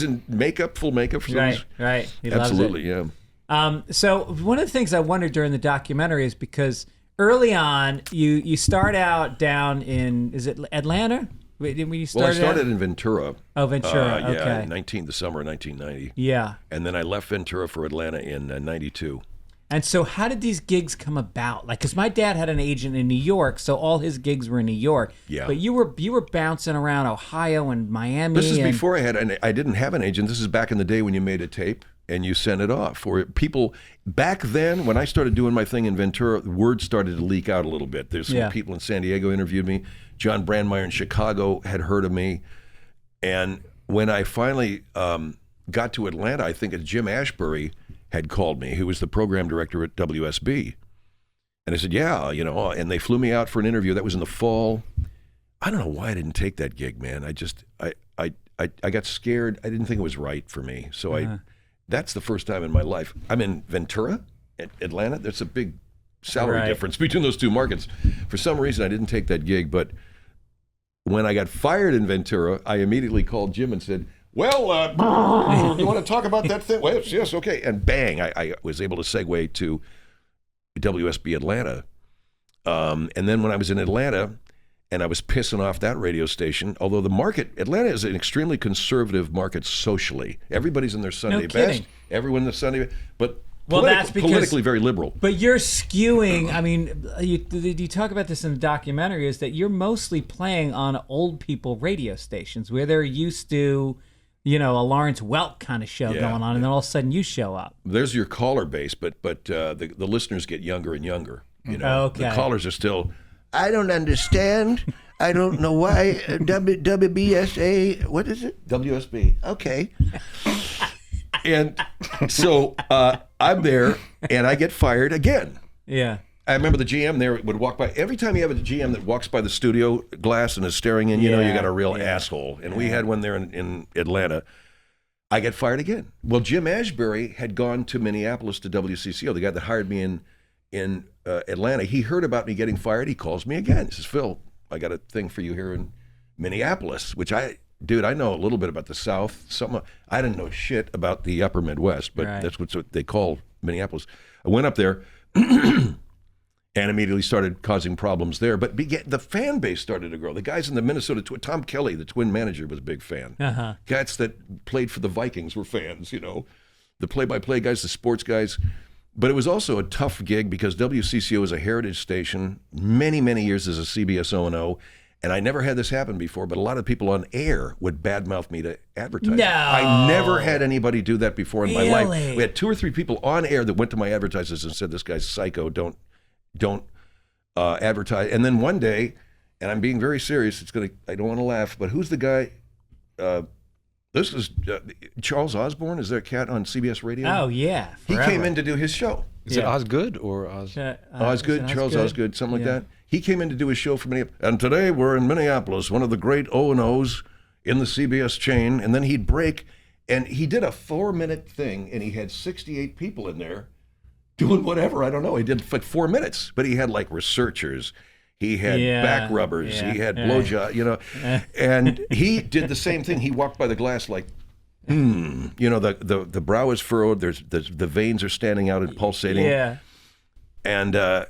in makeup, full makeup. For Right. He absolutely, loves it. yeah. So one of the things I wondered during the documentary is because early on you start out down in, is it Atlanta? Wait, didn't we start? Well, I started in Ventura. Oh, Ventura. Yeah, Okay. the summer of 1990. Yeah. And then I left Ventura for Atlanta in 92. And so how did these gigs come about? Like, because my dad had an agent in New York, so all his gigs were in New York. Yeah. But you were bouncing around Ohio and Miami. This is before I didn't have an agent. This is back in the day when you made a tape and you sent it off. For people back then, when I started doing my thing in Ventura, word started to leak out a little bit. There's some people in San Diego interviewed me. John Brandmeier in Chicago had heard of me. And when I finally got to Atlanta, I think Jim Ashbury had called me, who was the program director at WSB. And I said, yeah, you know, and they flew me out for an interview. That was in the fall. I don't know why I didn't take that gig, man. I got scared. I didn't think it was right for me. So that's the first time in my life. I'm in Ventura, Atlanta. There's a big salary difference between those two markets. For some reason, I didn't take that gig, but when I got fired in Ventura, I immediately called Jim and said, well, you want to talk about that thing? Well, yes, okay. And bang, I was able to segue to WSB Atlanta. And then when I was in Atlanta, and I was pissing off that radio station, although the market, Atlanta is an extremely conservative market socially. Everybody's in their Sunday best. Everyone in the Sunday best. But that's because, politically very liberal. But you're skewing, I mean, you talk about this in the documentary, is that you're mostly playing on old people radio stations where they're used to, you know, a Lawrence Welk kind of show going on, and then all of a sudden you show up. There's your caller base, but the listeners get younger and younger. You know, Okay. the callers are still I don't understand. I don't know why. WBSA, what is it? WSB. Okay. And so I'm there, and I get fired again. Yeah. I remember the GM there would walk by. Every time you have a GM that walks by the studio glass and is staring in, you know you got a real asshole. And we had one there in Atlanta. I get fired again. Well, Jim Ashbury had gone to Minneapolis to WCCO, the guy that hired me in Atlanta. He heard about me getting fired. He calls me again. He says, Phil, I got a thing for you here in Minneapolis, which I know a little bit about the South. I didn't know shit about the upper Midwest, but that's what they call Minneapolis. I went up there and immediately started causing problems there. But the fan base started to grow. The guys in the Minnesota Tom Kelly, the Twin manager, was a big fan. Guys that played for the Vikings were fans, you know. The play-by-play guys, the sports guys. But it was also a tough gig because WCCO is a heritage station, many, many years as a CBS O&O. And I never had this happen before, but a lot of people on air would badmouth me to advertise. No. I never had anybody do that before in my life. Really? We had 2 or 3 people on air that went to my advertisers and said, this guy's psycho, don't advertise. And then one day, and I'm being very serious, I don't want to laugh, but who's the guy? This is Charles Osborne. Is there a cat on CBS Radio? Oh, yeah. Forever. He came in to do his show. Is it Osgood or Osgood? Charles Osgood, something like that. He came in to do his show for Minneapolis. And today we're in Minneapolis, one of the great O&Os in the CBS chain. And then he'd break, and he did a 4-minute thing, and he had 68 people in there doing whatever. I don't know. He did like 4 minutes, but he had like researchers. He had back rubbers. He had blowjob, you know. And he did the same thing. He walked by the glass like, you know, the brow is furrowed. The veins are standing out and pulsating. Yeah. And I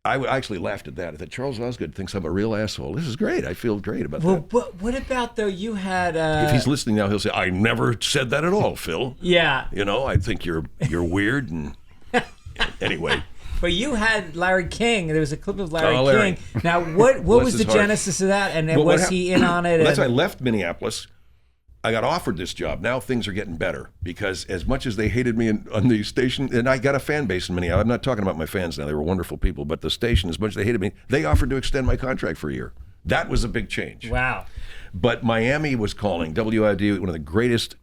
actually laughed at that. I thought, Charles Osgood thinks I'm a real asshole. This is great. I feel great about that. Well, but what about, though, you had... if he's listening now, he'll say, I never said that at all, Phil. Yeah. You know, I think you're weird. And anyway... But you had Larry King. There was a clip of Larry Larry. King. Now, what was the genesis of that? And was he in on it? Well, that's why I left Minneapolis. I got offered this job. Now things are getting better because as much as they hated me on the station, and I got a fan base in Minneapolis. I'm not talking about my fans now. They were wonderful people. But the station, as much as they hated me, they offered to extend my contract for a year. That was a big change. Wow. But Miami was calling. WID, one of the greatest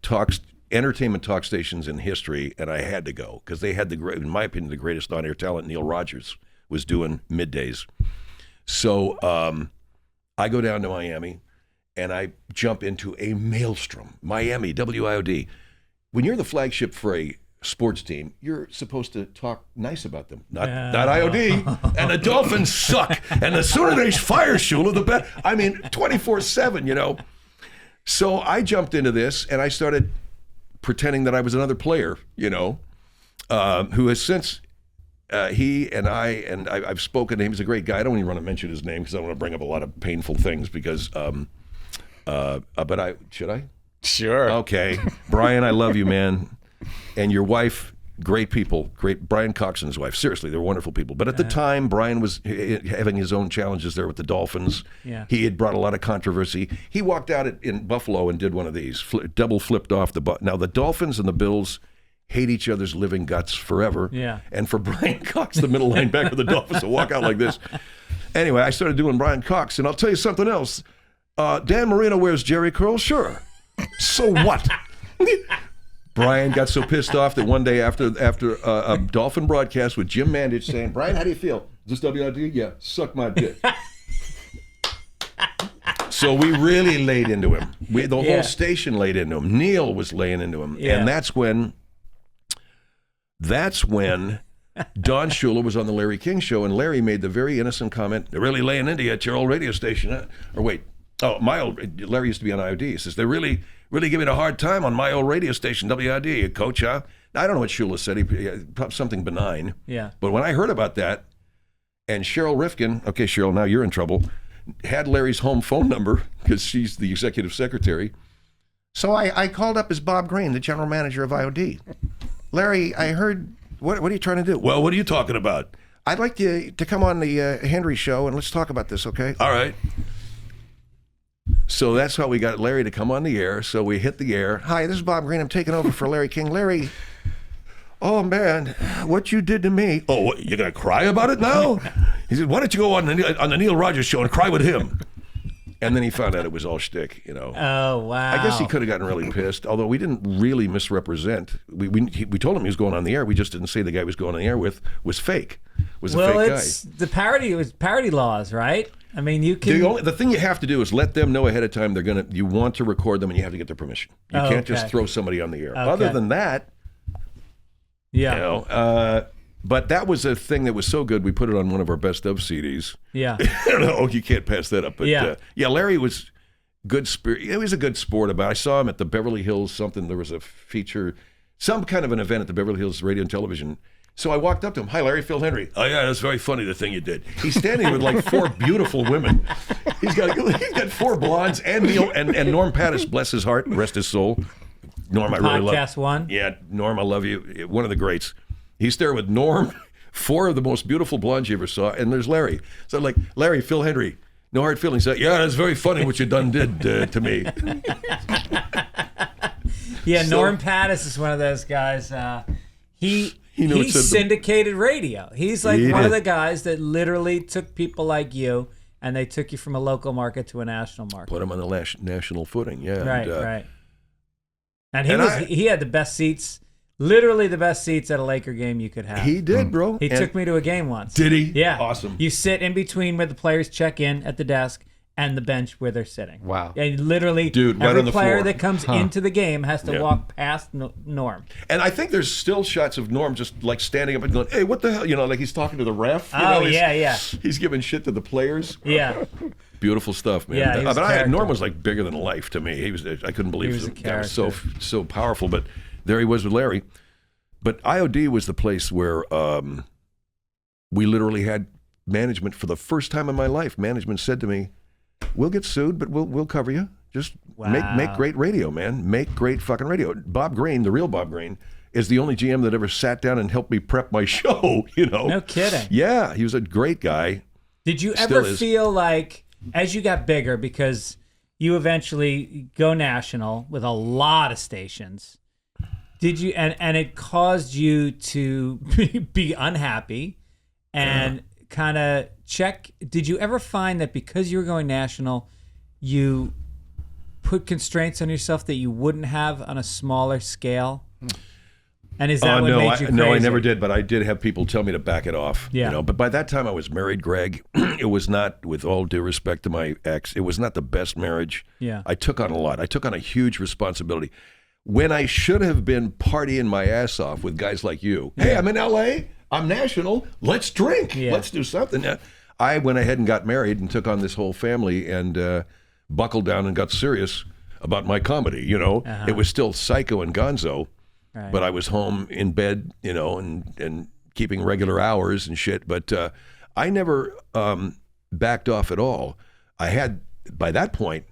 entertainment talk stations in history, and I had to go because they had in my opinion, the greatest on-air talent. Neil Rogers was doing middays. So I go down to Miami, and I jump into a maelstrom. Miami, WIOD. When you're the flagship for a sports team, you're supposed to talk nice about them, not IOD. And the Dolphins suck. And the sooner they fire Shula, the better. I mean, 24/7, you know. So I jumped into this, and I started pretending that I was another player, you know, who has since, I've spoken to him. He's a great guy. I don't even want to mention his name because I don't want to bring up a lot of painful things because, but should I? Sure. Okay. Brian, I love you, man. And your wife, great people, Brian Coxon's wife. Seriously, they're wonderful people. But at the time, Brian was having his own challenges there with the Dolphins. Yeah. He had brought a lot of controversy. He walked out in Buffalo and did one of these, double flipped off the butt. Now, the Dolphins and the Bills hate each other's living guts forever. Yeah. And for Brian Cox, the middle linebacker of the Dolphins, to walk out like this. Anyway, I started doing Brian Cox, and I'll tell you something else. Dan Marino wears Jerry curls? Sure. So what? Brian got so pissed off that one day after a Dolphin broadcast with Jim Mandich saying, Brian, how do you feel? Is this WID? Yeah, suck my dick. So we really laid into him. The whole station laid into him. Neil was laying into him. Yeah. And that's when Don Shula was on the Larry King show, and Larry made the very innocent comment, they're really laying into you at your old radio station, huh? Or wait, Larry used to be on IOD. He says, they're really giving a hard time on my old radio station, WID, coach, huh? I don't know what Shula said. He something benign. Yeah. But when I heard about that, and Cheryl Rifkin, okay, Cheryl, now you're in trouble, had Larry's home phone number because she's the executive secretary. So I called up as Bob Green, the general manager of IOD. Larry, I heard, what are you trying to do? Well, what are you talking about? I'd like you to come on the Hendry show and let's talk about this, okay? All right. So that's how we got Larry to come on the air. So we hit the air. Hi, this is Bob Green. I'm taking over for Larry King. Larry, oh man, what you did to me. Oh, what, you're going to cry about it now? He said, why don't you go on the Neil Rogers show and cry with him? And then he found out it was all shtick, you know. Oh, wow. I guess he could have gotten really pissed, although we didn't really misrepresent. We told him he was going on the air. We just didn't say the guy he was going on the air with was fake, was a fake guy. It's the parody laws, right? I mean, you can... The thing you have to do is let them know ahead of time you want to record them and you have to get their permission. You can't just throw somebody on the air. Okay. Other than that, you know... But that was a thing that was so good, we put it on one of our best of CDs. Yeah. I don't know, you can't pass that up. But Larry was good spirit. He was a good sport about it. I saw him at the Beverly Hills something. There was a feature, some kind of an event at the Beverly Hills Radio and Television. So I walked up to him. Hi, Larry, Phil Hendrie. Oh, yeah, that's very funny, the thing you did. He's standing with like 4 beautiful women. He's got 4 blondes and Norm Pattis, bless his heart, rest his soul. Norm, I really love. Podcast one. Yeah, Norm, I love you. One of the greats. He's there with Norm, 4 of the most beautiful blondes you ever saw, and there's Larry. So like, Larry, Phil Hendrie, no hard feelings. Yeah, that's very funny what you done did to me. Norm Pattis is one of those guys. He syndicated radio. He's like one of the guys that literally took people like you, and they took you from a local market to a national market. Put him on the national footing, yeah. Right. And he had the best seats. Literally the best seats at a Laker game you could have. He did, bro. He took me to a game once. Did he? Yeah. Awesome. You sit in between where the players check in at the desk and the bench where they're sitting. Wow. And literally, right every on the player floor. that comes into the game has to walk past Norm. And I think there's still shots of Norm just like standing up and going, hey, what the hell? You know, like he's talking to the ref. He's giving shit to the players. Yeah. Beautiful stuff, man. Yeah, but Norm was like bigger than life to me. I couldn't believe he was a character. That was so powerful. But there he was with Larry. But IOD was the place where we literally had management for the first time in my life. Management said to me, "We'll get sued, but we'll cover you. Just make great radio, man. Make great fucking radio." Bob Green, the real Bob Green, is the only GM that ever sat down and helped me prep my show. You know, no kidding. Yeah, he was a great guy. Did you ever feel like, as you got bigger, because you eventually go national with a lot of stations? Did you and it caused you to be unhappy and kind of check? Did you ever find that because you were going national, you put constraints on yourself that you wouldn't have on a smaller scale? And is that what made you crazy? No, I never did, but I did have people tell me to back it off. Yeah. You know, but by that time I was married, Greg. It was not, with all due respect to my ex, it was not the best marriage. Yeah. I took on a lot. I took on a huge responsibility. When I should have been partying my ass off with guys like you. Hey, I'm in LA. I'm national. Let's drink. Yeah. Let's do something. I went ahead and got married and took on this whole family and buckled down and got serious about my comedy. You know, It was still Psycho and Gonzo, but I was home in bed, you know, and keeping regular hours and shit. But I never backed off at all. I had, by that point,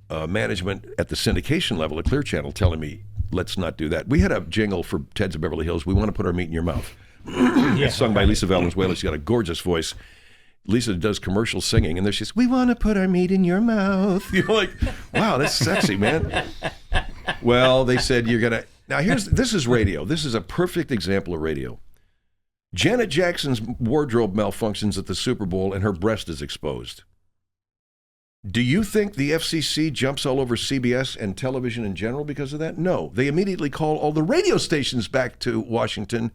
management at the syndication level, at Clear Channel, telling me, let's not do that. We had a jingle for Ted's of Beverly Hills. We want to put our meat in your mouth. It's sung by Lisa Valenzuela. She's got a gorgeous voice. Lisa does commercial singing, and there she says, we want to put our meat in your mouth. You're like, wow, that's sexy, man. Well, they said you're going to... Now, this is radio. This is a perfect example of radio. Janet Jackson's wardrobe malfunctions at the Super Bowl, and her breast is exposed. Do you think the FCC jumps all over CBS and television in general because of that? No. They immediately call all the radio stations back to Washington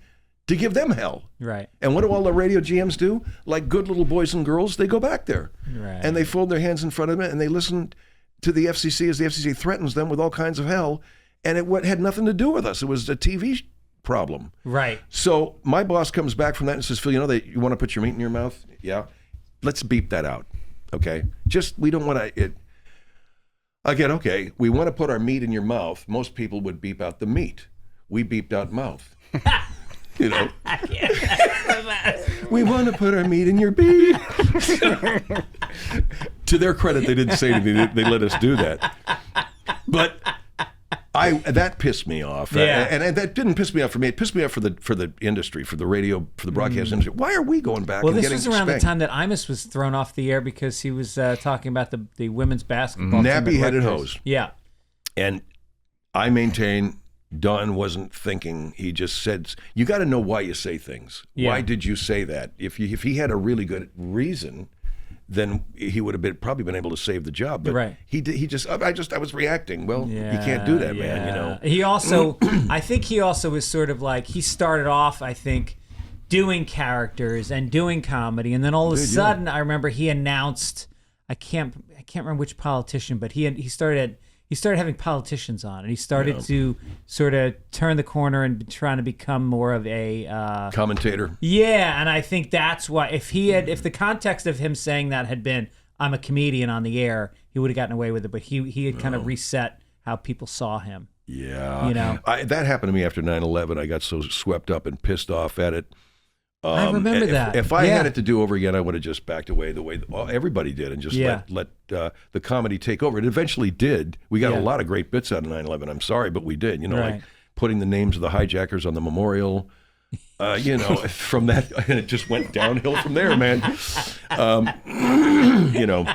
to give them hell. Right. And what do all the radio GMs do? Like good little boys and girls, they go back there. Right. And they fold their hands in front of it and they listen to the FCC as the FCC threatens them with all kinds of hell. And it had nothing to do with us. It was a TV problem. Right. So my boss comes back from that and says, Phil, you know that you want to put your meat in your mouth? Yeah. Let's beep that out. Okay, we don't want to, again, okay, we want to put our meat in your mouth. Most people would beep out the meat. We beeped out mouth. You know. We want to put our meat in your beef. To their credit, they didn't say anything. They let us do that. But that pissed me off. Yeah. And that didn't piss me off for me. It pissed me off for the industry, for the radio, for the broadcast industry. Why are we going back and getting this was around spanked? the time that Imus was thrown off the air because he was talking about the women's basketball team. Nappy-headed hose. Yeah. And I maintain Don wasn't thinking. He just said, you got to know why you say things. Yeah. Why did you say that? If he had a really good reason, then he would have probably been able to save the job. But Right. I was reacting. Well, you can't do that, man. You know. He also, I think he also was sort of like, he started off, I think, doing characters and doing comedy, and then all of a sudden, I remember he announced, I can't remember which politician, but he started having politicians on, and he started to sort of turn the corner and trying to become more of a Commentator. Yeah, and I think that's why if the context of him saying that had been, I'm a comedian on the air, he would have gotten away with it. But he had kind of reset how people saw him. Yeah. You know? That happened to me after 9/11. I got so swept up and pissed off at it. I remember that. If I had it to do over again, I would have just backed away the way everybody did and just let the comedy take over. It eventually did. We got a lot of great bits out of 9/11. I'm sorry, but we did. You know, like putting the names of the hijackers on the memorial. You know, from that, and it just went downhill from there, man. You know.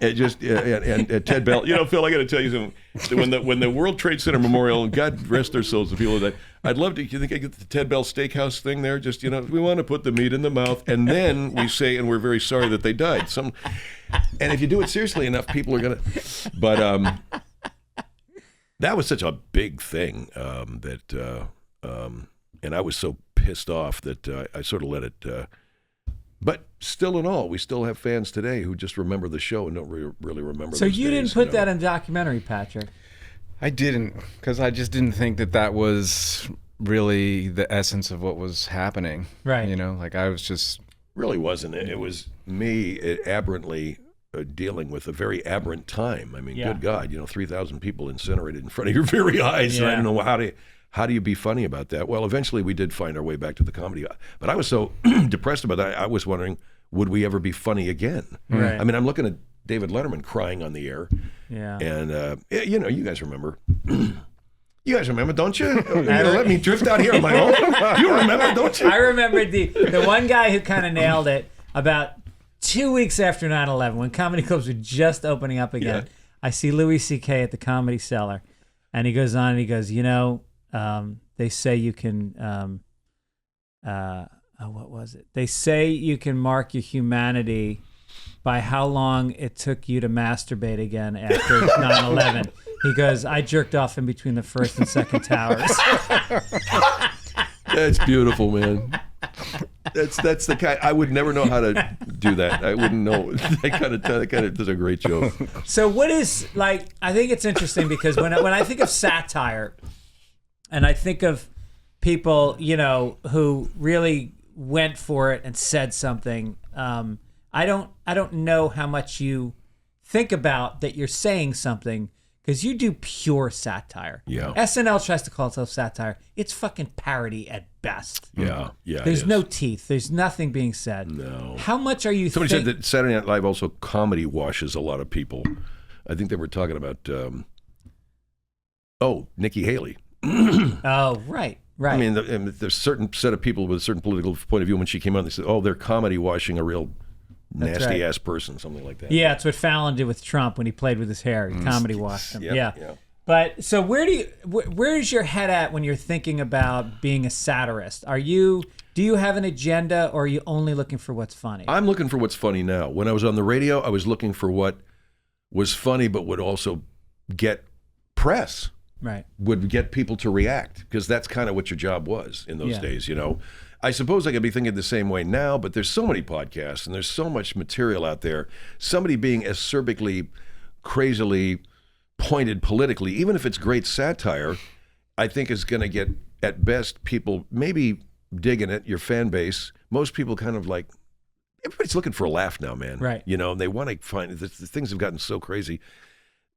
It just and Ted Bell. You know, Phil, I got to tell you something. When the World Trade Center Memorial, and God rest their souls, the people that I'd love to. You think I get the Ted Bell Steakhouse thing there? Just we want to put the meat in the mouth, and then we say, and we're very sorry that they died. And if you do it seriously enough, people are gonna. But that was such a big thing and I was so pissed off that I sort of let it. But still in all, we still have fans today who just remember the show and don't really remember. So you didn't days, put that in documentary, Patrick? I didn't, because I just didn't think that was really the essence of what was happening. Right. You know, like I was just... Really wasn't. It was me aberrantly dealing with a very aberrant time. I mean, good God, 3,000 people incinerated in front of your very eyes. Yeah. And I don't know how do you be funny about that? Well, eventually we did find our way back to the comedy. But I was so depressed about that, I was wondering, would we ever be funny again? Right. I mean, I'm looking at David Letterman crying on the air. Yeah. And, you guys remember. You guys remember, don't you? You're going to let me drift out here on my own? You remember, don't you? I remember the one guy who kind of nailed it about 2 weeks after 9/11, when comedy clubs were just opening up again. Yeah. I see Louis C.K. at the Comedy Cellar, and he goes on and he goes, they say you can, what was it? They say you can mark your humanity by how long it took you to masturbate again after 9/11. He goes, I jerked off in between the first and second towers. That's beautiful, man. That's the kind. I would never know how to do that. I wouldn't know. That kind of does a great joke. So what is, like, I think it's interesting because when I think of satire, and I think of people, who really went for it and said something, I don't know how much you think about that you're saying something, because you do pure satire. Yeah. SNL tries to call itself satire. It's fucking parody at best. Yeah. There's no teeth. There's nothing being said. No. How much are you Somebody said that Saturday Night Live also comedy washes a lot of people. I think they were talking about, Nikki Haley. Oh, right. I mean, there's a certain set of people with a certain political point of view. When she came out, they said, they're comedy washing a real nasty ass person, something like that. Yeah, it's what Fallon did with Trump when he played with his hair. He comedy washed him. Yeah. But so where is your head at when you're thinking about being a satirist? Do you have an agenda, or are you only looking for what's funny? I'm looking for what's funny now. When I was on the radio, I was looking for what was funny but would also get press. Right. Would get people to react, because that's kind of what your job was in those days, I suppose I could be thinking the same way now, but there's so many podcasts and there's so much material out there. Somebody being acerbically, crazily pointed politically, even if it's great satire, I think is going to get, at best, people maybe digging it, your fan base. Most people kind of like, everybody's looking for a laugh now, man. Right. They want to find, the things have gotten so crazy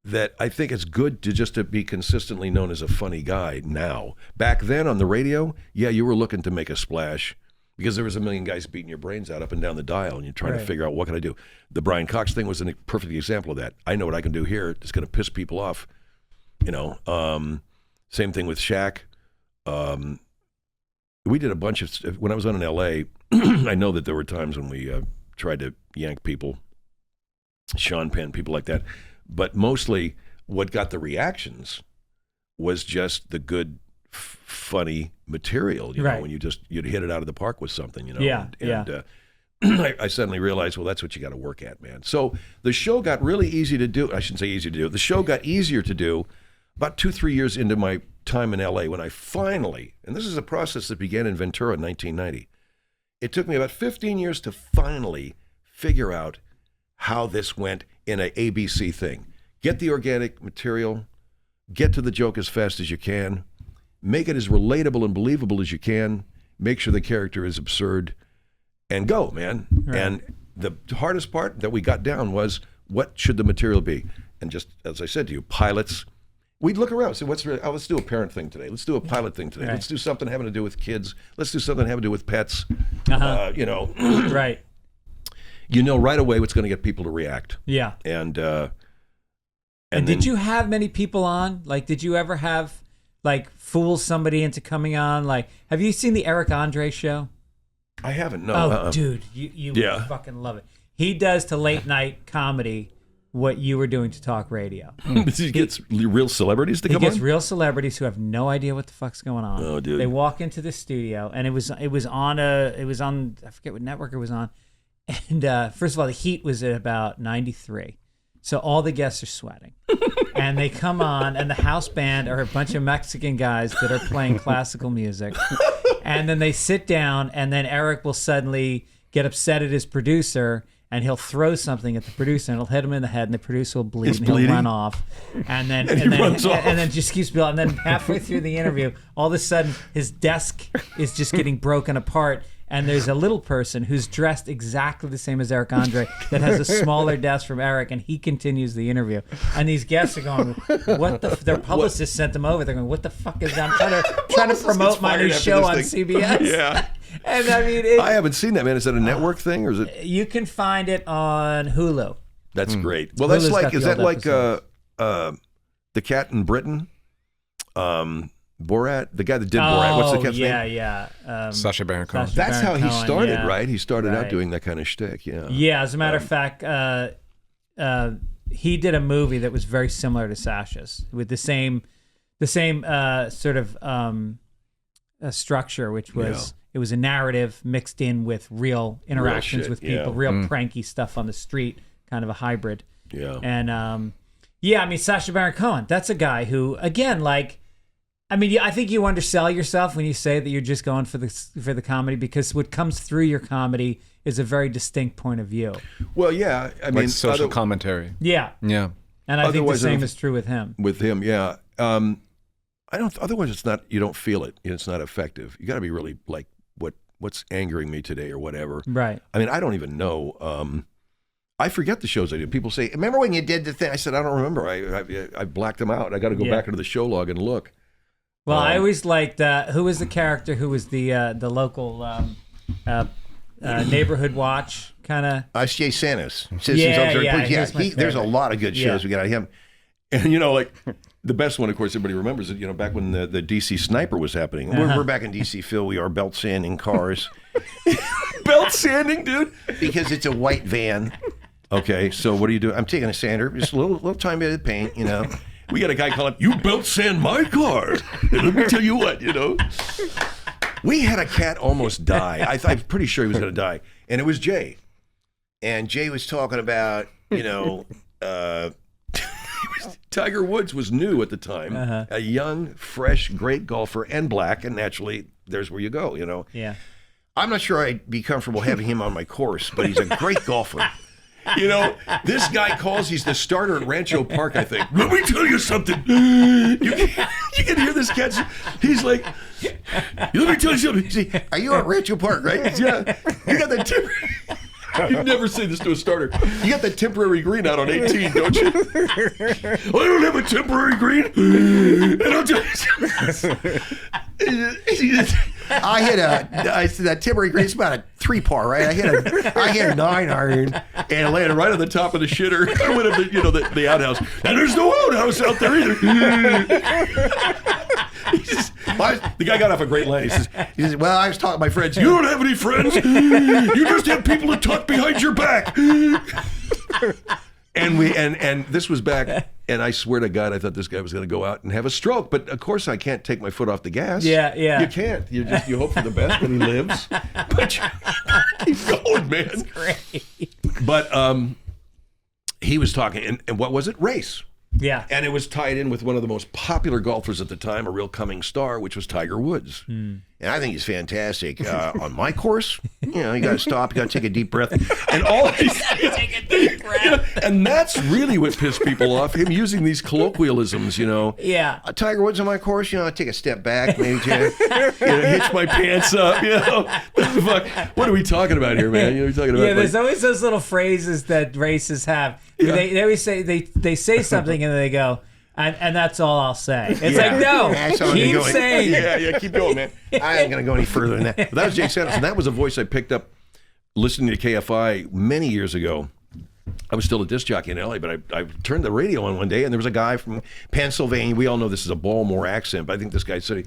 that I think it's good to be consistently known as a funny guy now. Back then on the radio, you were looking to make a splash because there was a million guys beating your brains out up and down the dial, and you're trying to figure out, what can I do? The Brian Cox thing was a perfect example of that. I know what I can do here. It's going to piss people off. Same thing with Shaq. We did a bunch of, when I was on in L.A., I know that there were times when we tried to yank people, Sean Penn, people like that. But mostly what got the reactions was just the good, funny material. You know, when you'd hit it out of the park with something. You know. Yeah. I suddenly realized, well, that's what you got to work at, man. So the show got really easy to do. I shouldn't say easy to do. The show got easier to do about 2-3 years into my time in LA when I finally, and this is a process that began in Ventura in 1990. It took me about 15 years to finally figure out how this went in a ABC thing. Get the organic material, get to the joke as fast as you can, make it as relatable and believable as you can, make sure the character is absurd, and go, man. Right. And the hardest part that we got down was, what should the material be? And just as I said to you, pilots. We'd look around and say, let's do a parent thing today. Let's do a pilot thing today. Right. Let's do something having to do with kids. Let's do something having to do with pets. You know. Right. You know right away what's going to get people to react. Yeah. And did you have many people on? Like, did you ever have, like, fool somebody into coming on? Like, have you seen the Eric Andre show? I haven't, no. Oh, dude, you would fucking love it. He does to late night comedy what you were doing to talk radio. He gets real celebrities to come on? He gets real celebrities who have no idea what the fuck's going on. Oh, dude. They walk into the studio, and it was on I forget what network it was on. And first of all, the heat was at about 93. So all the guests are sweating. And they come on, and the house band are a bunch of Mexican guys that are playing classical music. And then they sit down, and then Eric will suddenly get upset at his producer, and he'll throw something at the producer, and it'll hit him in the head, and the producer will bleed, and he'll run off. And then and then just keeps building. And then halfway through the interview, all of a sudden, his desk is just getting broken apart. And there's a little person who's dressed exactly the same as Eric Andre that has a smaller desk from Eric, and he continues the interview. And these guests are going, "What the?" Their publicist sent them over. They're going, "What the fuck is that?" I'm trying to promote my new show on CBS. Yeah. And I mean, I haven't seen that, man. Is that a network thing, or is it? You can find it on Hulu. That's great. Well, that's like, is that like The Cat in Britain? Borat, the guy that did Borat. What's the cat's name? Yeah. Sacha Baron Cohen. That's how he started, right? He started out doing that kind of shtick. Yeah. Yeah. As a matter of fact, he did a movie that was very similar to Sacha's, with the same sort of structure, which was it was a narrative mixed in with real interactions with people, real pranky stuff on the street, kind of a hybrid. Yeah. And I mean, Sacha Baron Cohen. That's a guy who, again, like. I mean, I think you undersell yourself when you say that you're just going for the comedy, because what comes through your comedy is a very distinct point of view. Well, yeah, I mean, social commentary. Yeah, yeah, and I think the same is true with him. With him, yeah. I don't. Otherwise, it's not. You don't feel it. It's not effective. You got to be really like what's angering me today or whatever. Right. I mean, I don't even know. I forget the shows I do. People say, "Remember when you did the thing?" I said, "I don't remember. I blacked them out. I got to go back into the show log and look." Well, I always liked who was the character who was the local neighborhood watch kind of. Jay Santos. There's a lot of good shows we got out of him, and like the best one, of course, everybody remembers it. Back when the DC Sniper was happening, we're back in DC, Phil. We are belt sanding cars. Belt sanding, dude, because it's a white van. Okay, so what do you do? I'm taking a sander, just a little tiny bit of paint, We got a guy calling, "You belt sand my car." And let me tell you what, We had a cat almost die. I'm pretty sure he was going to die. And it was Jay. And Jay was talking about, Tiger Woods was new at the time. A young, fresh, great golfer and black. And naturally, there's where you go, Yeah. I'm not sure I'd be comfortable having him on my course, but he's a great golfer. This guy calls, he's the starter at Rancho Park, I think. Let me tell you something. You can hear this cat. He's like, let me tell you something. See, are you at Rancho Park, right? Yeah. You got the You'd never say this to a starter. You got the temporary green out on 18, don't you? I don't have a temporary green. And I'll tell you something. I said that temporary green is about a 3-par, right? I hit a 9-iron and landed right on the top of the shitter. I went up the outhouse, and there's no outhouse out there either. The guy got off a great line. He says, "Well, I was talking to my friends. You don't have any friends. You just have people to talk behind your back." And this was back And I swear to God, I thought this guy was going to go out and have a stroke. But of course, I can't take my foot off the gas. Yeah. You can't. You hope for the best when he lives. But you keep going, man. That's great. But he was talking, and what was it? Race. Yeah. And it was tied in with one of the most popular golfers at the time, a real coming star, which was Tiger Woods. And I think he's fantastic. On my course, you got to stop, you got to take a deep breath. And all Take a deep breath. and that's really what pissed people off, him using these colloquialisms, Yeah. Tiger Woods on my course, I take a step back, maybe hitch my pants up, Fuck. What are we talking about here, man? We're talking about, There's always those little phrases that races have. Yeah. They always say they say something and they go, and that's all I'll say. It's like, no, keep saying it. Yeah, keep going, man. I ain't going to go any further than that. But that was Jay Sanderson. That was a voice I picked up listening to KFI many years ago. I was still a disc jockey in LA, but I turned the radio on one day, and there was a guy from Pennsylvania. We all know this is a Baltimore accent, but I think this guy's saying,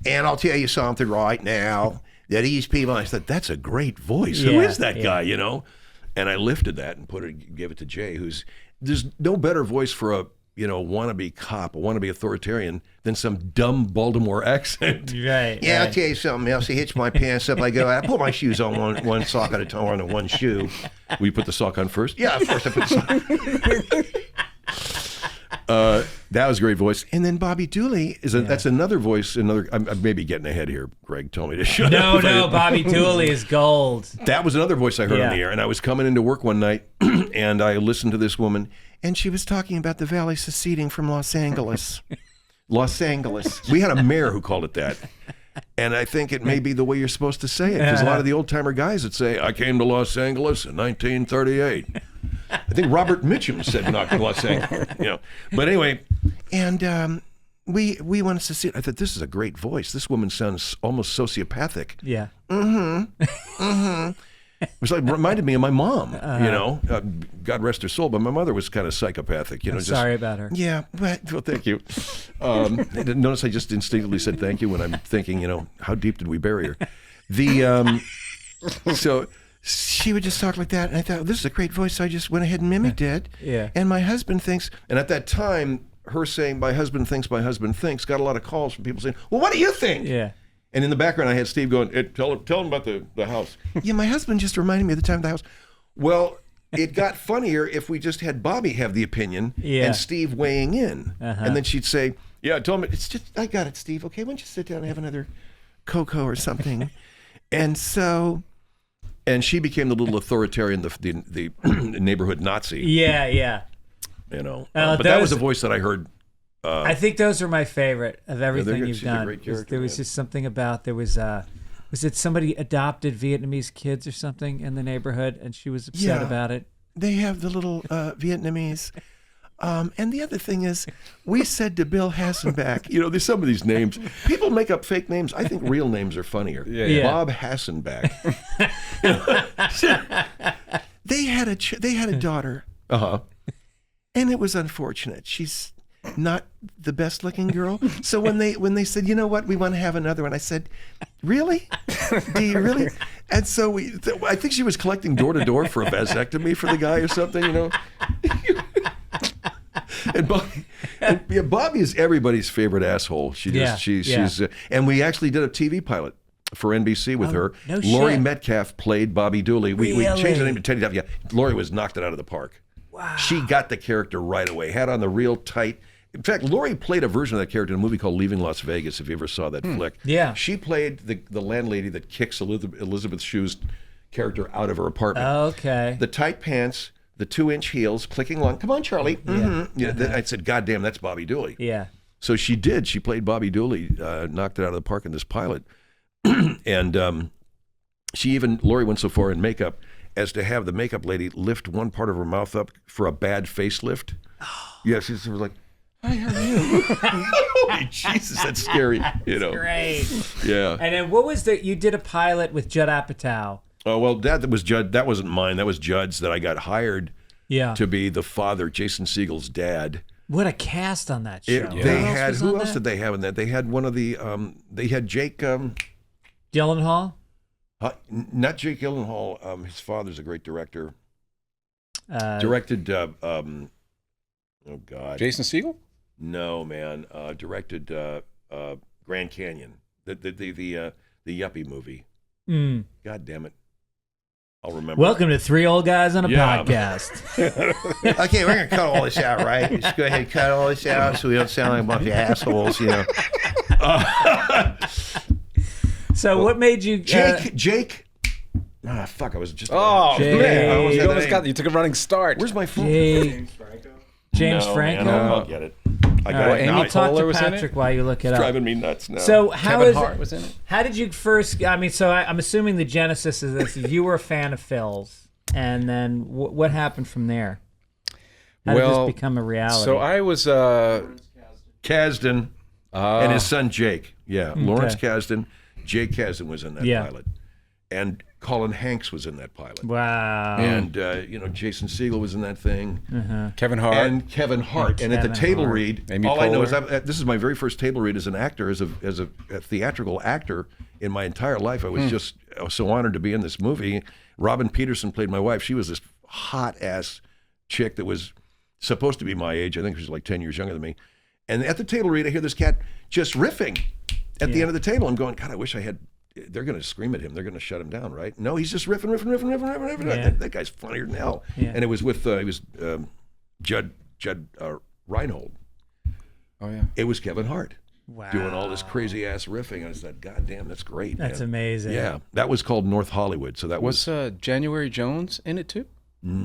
and I'll tell you something right now, that these people, I said, that's a great voice. Who is that guy, And I lifted that and gave it to Jay, there's no better voice for a wannabe cop, a wannabe authoritarian than some dumb Baltimore accent. Right. Yeah, I'll tell you something else. I hitch my pants up. I go, I pull my shoes on one sock at a time, on one shoe. Will you put the sock on first? Yeah, of course I put the sock. That was a great voice. And then Bobby Dooley that's another voice. I'm maybe getting ahead here. Greg told me to shut up. No, Bobby Dooley is gold. That was another voice I heard on the air. And I was coming into work one night, and I listened to this woman, and she was talking about the valley seceding from Los Angeles. Los Angeles. We had a mayor who called it that. And I think it may be the way you're supposed to say it, because a lot of the old-timer guys would say, I came to Los Angeles in 1938. I think Robert Mitchum said not to Los Angeles. But anyway, and we wanted to see it. I thought, this is a great voice. This woman sounds almost sociopathic. Yeah. It was like, reminded me of my mom, God rest her soul, but my mother was kind of psychopathic. I'm sorry about her. Yeah, well, thank you. Notice I just instinctively said thank you when I'm thinking, how deep did we bury her? So she would just talk like that, and I thought, this is a great voice, so I just went ahead and mimicked it. Yeah. And my husband thinks, and at that time, her saying, my husband thinks, got a lot of calls from people saying, well, what do you think? Yeah. And in the background, I had Steve going, tell him about the house. Yeah, my husband just reminded me of the time of the house. Well, it got funnier if we just had Bobby have the opinion and Steve weighing in. And then she'd say, yeah, tell him, it's just, I got it, Steve. Okay, why don't you sit down and have another cocoa or something? And she became the little authoritarian, the neighborhood Nazi. Yeah. But that was a voice that I heard. I think those are my favorite of everything you've she's a done. great character, There was just something about, was it somebody adopted Vietnamese kids or something in the neighborhood, and she was upset about it? They have the little Vietnamese. And the other thing is, we said to Bill Hassenbach, there's some of these names. People make up fake names. I think real names are funnier. Yeah. Bob Hassenbach. They had a daughter. And it was unfortunate. She's not the best looking girl. So when they said, you know what, we want to have another one, I said, really? Do you really? And so I think she was collecting door to door for a vasectomy for the guy or something, And Bobby is everybody's favorite asshole. She's and we actually did a TV pilot for NBC with her. No Laurie shit. Metcalf played Bobby Dooley. We changed the name to Teddy Duff. Yeah, Laurie was knocked it out of the park. Wow. She got the character right away, had on the real tight. In fact, Laurie played a version of that character in a movie called Leaving Las Vegas, if you ever saw that flick. Yeah. She played the landlady that kicks Elizabeth Shue's character out of her apartment. Okay. The tight pants, the 2-inch heels, clicking along. Come on, Charlie. I said, God damn, that's Bobby Dooley. Yeah. So she did. She played Bobby Dooley, knocked it out of the park in this pilot. And Laurie went so far in makeup as to have the makeup lady lift one part of her mouth up for a bad facelift. Yeah, she was like, hi, how are you? Holy Jesus, that's scary. Great. Yeah. And then what was you did a pilot with Judd Apatow. Oh, well, that was Judd. That wasn't mine. That was Judd's that I got hired to be the father, Jason Segel's dad. What a cast on that show. Who else did they have in that? They had one of the, they had Jake. Gyllenhaal? Not Jake Gyllenhaal. His father's a great director. Directed Oh God. Jason Segel? No, man. Directed Grand Canyon, the yuppie movie. God damn it. I'll remember. Welcome to Three Old Guys on a Podcast. Okay, we're gonna cut all this out, right? Just go ahead and cut all this out so we don't sound like a bunch of assholes, you know. So what made you... Jake. Ah, fuck, I was just... Oh, Jake. man. You took a running start. Where's my phone? James No, Franco? man, I'll get it. I got it. Amy Now. Talk Poehler to was in Patrick it? while you look it It's up. driving me nuts now. So Kevin Hart was in it? How did you first? I mean, so I'm assuming the genesis of this is you were a fan of Phil's, and then what happened from there? How did this become a reality? So I was Kasdan and his son Jake. Yeah, Lawrence Kasdan. Jake Kasdan was in that pilot. And Colin Hanks was in that pilot. Wow. And, Jason Segel was in that thing. Kevin Hart. And Kevin Hart. And at the table read, Amy all I know Poehler. is this is my very first table read as an actor, as a theatrical actor in my entire life. I was so honored to be in this movie. Robin Peterson played my wife. She was this hot-ass chick that was supposed to be my age. I think she was like 10 years younger than me. And at the table read, I hear this cat just riffing at the end of the table. I'm going, God, I wish I had... They're going to scream at him. They're going to shut him down, right? No, he's just riffing. Yeah. That guy's funnier than hell. Yeah. And it was with Judd Reinhold. Oh, yeah. It was Kevin Hart Wow. doing all this crazy ass riffing. And I said, God damn, that's great. That's man. amazing. Yeah, that was called North Hollywood. So that Was January Jones in it too?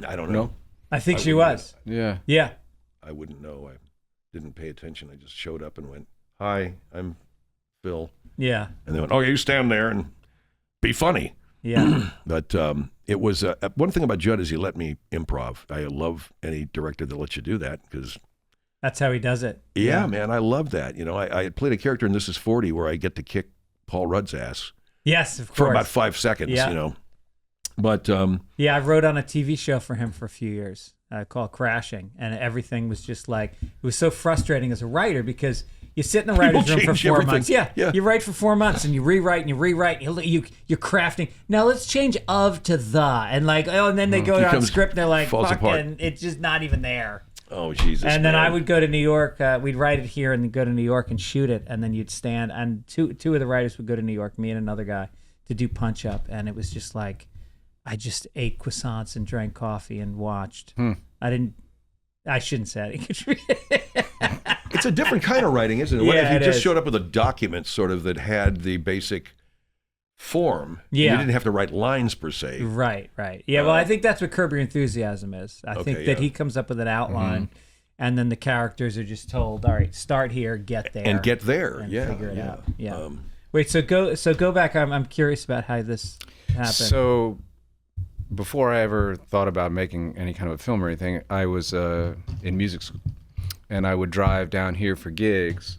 I don't know. I think she was. Yeah. Yeah. I wouldn't know. I didn't pay attention. I just showed up and went, "Hi, I'm Phil." Yeah. And they went, "Oh, you stand there and be funny." Yeah. But it was one thing about Judd is he let me improv. I love any director that lets you do that because That's how he does it. yeah, man, I love that. You know, I had played a character in This Is 40 where I get to kick Paul Rudd's ass Yes, of course. for about 5 seconds. Yeah. You know, but Yeah, I wrote on a TV show for him for a few years called Crashing, and everything was just like, it was so frustrating as a writer because you sit in the writer's room for change 4 everything. months. Yeah, Yeah. you write for 4 months and you rewrite and you rewrite. And you're crafting. Now let's change of to the, and like, oh, and then they go on Becomes- script and they're like, falls fuck, apart. and it's just not even there. oh Jesus! And then man. I would go to New York. We'd write it here and then go to New York and shoot it. And then you'd stand. And two of the writers would go to New York, me and another guy, to do punch up. And it was just like, I just ate croissants and drank coffee and watched. I shouldn't say it. It's a different kind of writing, isn't it? What Yeah, if you it just is. showed up with a document sort of that had the basic form? Yeah. You didn't have to write lines per se. Right. Yeah, well, I think that's what Curb Your Enthusiasm is. I think that yeah. he comes up with an outline, and then the characters are just told, all right, start here, get there. And get there. and Yeah. figure it yeah. out. Yeah. Wait, so go back. I'm curious about how this happened. So before I ever thought about making any kind of a film or anything, I was in music school, and I would drive down here for gigs,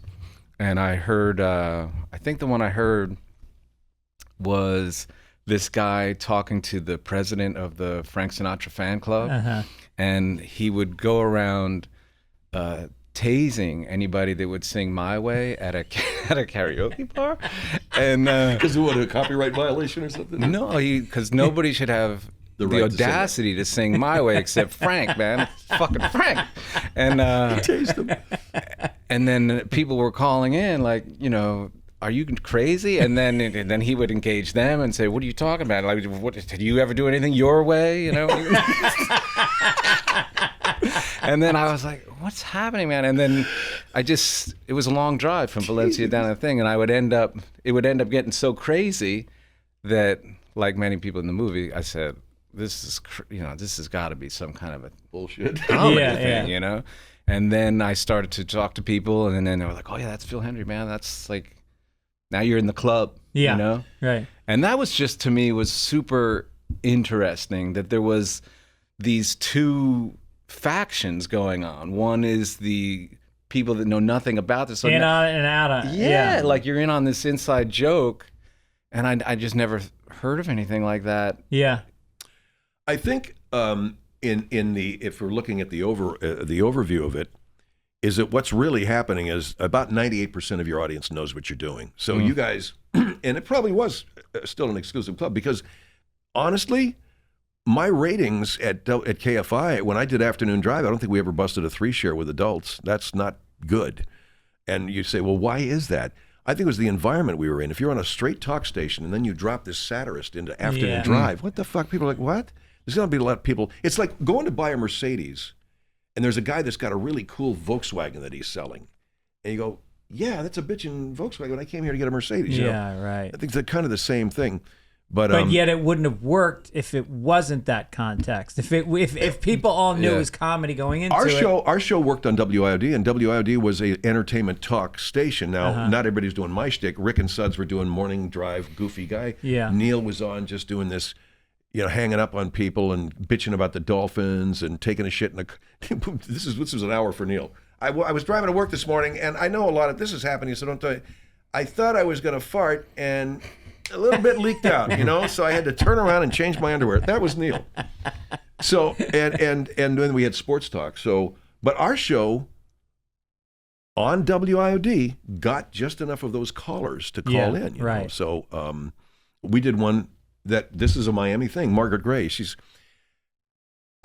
and I heard, I think the one I heard was this guy talking to the president of the Frank Sinatra fan club, and he would go around tasing anybody that would sing "My Way" at a karaoke bar, and Because what, a copyright violation or something? no, because nobody should have the right to sing it. audacity to sing "My Way" except Frank, man. It's fucking Frank. And Taste them. and then people were calling in like, are you crazy? And then he would engage them and say, what are you talking about? Like, what, did you ever do anything your way? And then I was like, what's happening, man? And then it was a long drive from Valencia down to the thing, and it would end up getting so crazy that, like many people in the movie, I said, this has got to be some kind of a Bullshit. comedy Yeah, thing, yeah. And then I started to talk to people, and then they were like, oh yeah, that's Phil Hendrie, man. That's like, now you're in the club, Yeah. Right. And that was just, to me, was super interesting that there was these two factions going on. One is the people that know nothing about this. In on and out of. Yeah, like you're in on this inside joke, and I just never heard of anything like that. Yeah. I think if we're looking at the overview of it, is that what's really happening is about 98% of your audience knows what you're doing. So you guys, and it probably was still an exclusive club because honestly, my ratings at KFI, when I did Afternoon Drive, I don't think we ever busted a 3 share with adults. That's not good. And you say, well, why is that? I think it was the environment we were in. If you're on a straight talk station and then you drop this satirist into Afternoon Drive, what the fuck? People are like, what? There's going to be a lot of people. It's like going to buy a Mercedes, and there's a guy that's got a really cool Volkswagen that he's selling. And you go, yeah, that's a bitchin' Volkswagen. I came here to get a Mercedes. You know? Right. I think it's kind of the same thing. But yet it wouldn't have worked if it wasn't that context. If people all knew it was comedy going into our show worked on WIOD, and WIOD was a entertainment talk station. Now, not everybody's doing my shtick. Rick and Suds were doing morning drive, goofy guy. Yeah. Neil was on just doing this, hanging up on people and bitching about the Dolphins and taking a shit in a. This was an hour for Neil. I was driving to work this morning, and I know a lot of this is happening, so don't tell you. I thought I was going to fart, and a little bit leaked out, so I had to turn around and change my underwear. That was Neil. So, and then we had sports talk. So, but our show on WIOD got just enough of those callers to call in. You know? So we did one this is a Miami thing. Margaret Gray, she's,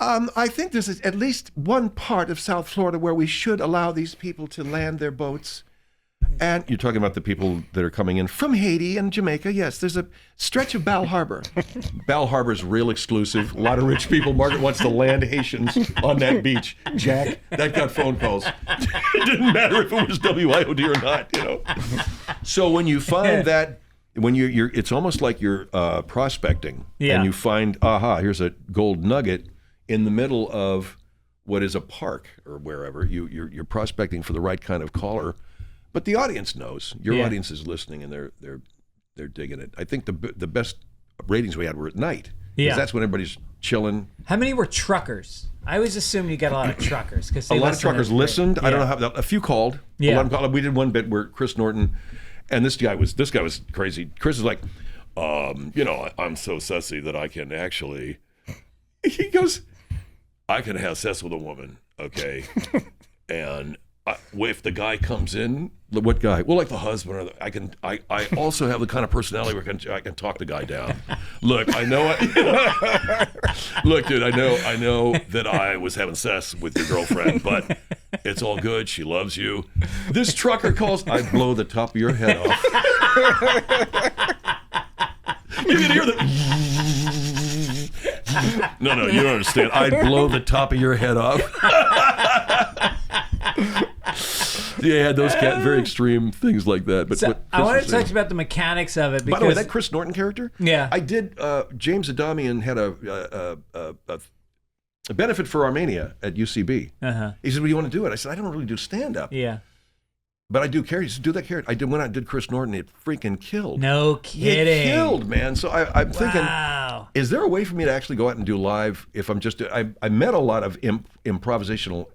I think there's at least one part of South Florida where we should allow these people to land their boats. And you're talking about the people that are coming in from Haiti and Jamaica. Yes, there's a stretch of Bal Harbor. Bal Harbor's real exclusive. A lot of rich people. Margaret wants to land Haitians on that beach. Jack, that got phone calls. It didn't matter if it was WIOD or not, So when you find that, when you're it's almost like you're prospecting. Yeah. And you find, here's a gold nugget in the middle of what is a park or wherever. You're prospecting for the right kind of caller. But the audience knows. Your audience is listening, and they're digging it. I think the best ratings we had were at night. Because that's when everybody's chilling. How many were truckers? I always assume you get a lot of truckers. A lot of truckers listened. Yeah. I don't know how. A few called. Yeah. A lot of called. We did one bit where Chris Norton, and this guy was crazy. Chris is like, I'm so sussy that I can actually. He goes, I can have sex with a woman, okay, and. If the guy comes in, what guy? Well, like the husband, or I also have the kind of personality where I can talk the guy down. Look, I know. Look, dude, I know that I was having sex with your girlfriend, but it's all good. She loves you. This trucker calls. I blow the top of your head off. You can hear the. No, you don't understand. I'd blow the top of your head off. Yeah, those very extreme things like that. But so I wanted to talk about the mechanics of it. Because, by the way, that Chris Norton character, I did. James Adamian had a benefit for Armenia at UCB. He said, "Well, you want to do it?" I said, "I don't really do stand up." Yeah. But I do characters. He said, do that character. I did when I did Chris Norton. It freaking killed. No kidding. It killed, man. So I'm thinking, is there a way for me to actually go out and do live? If I'm just, I met a lot of improvisational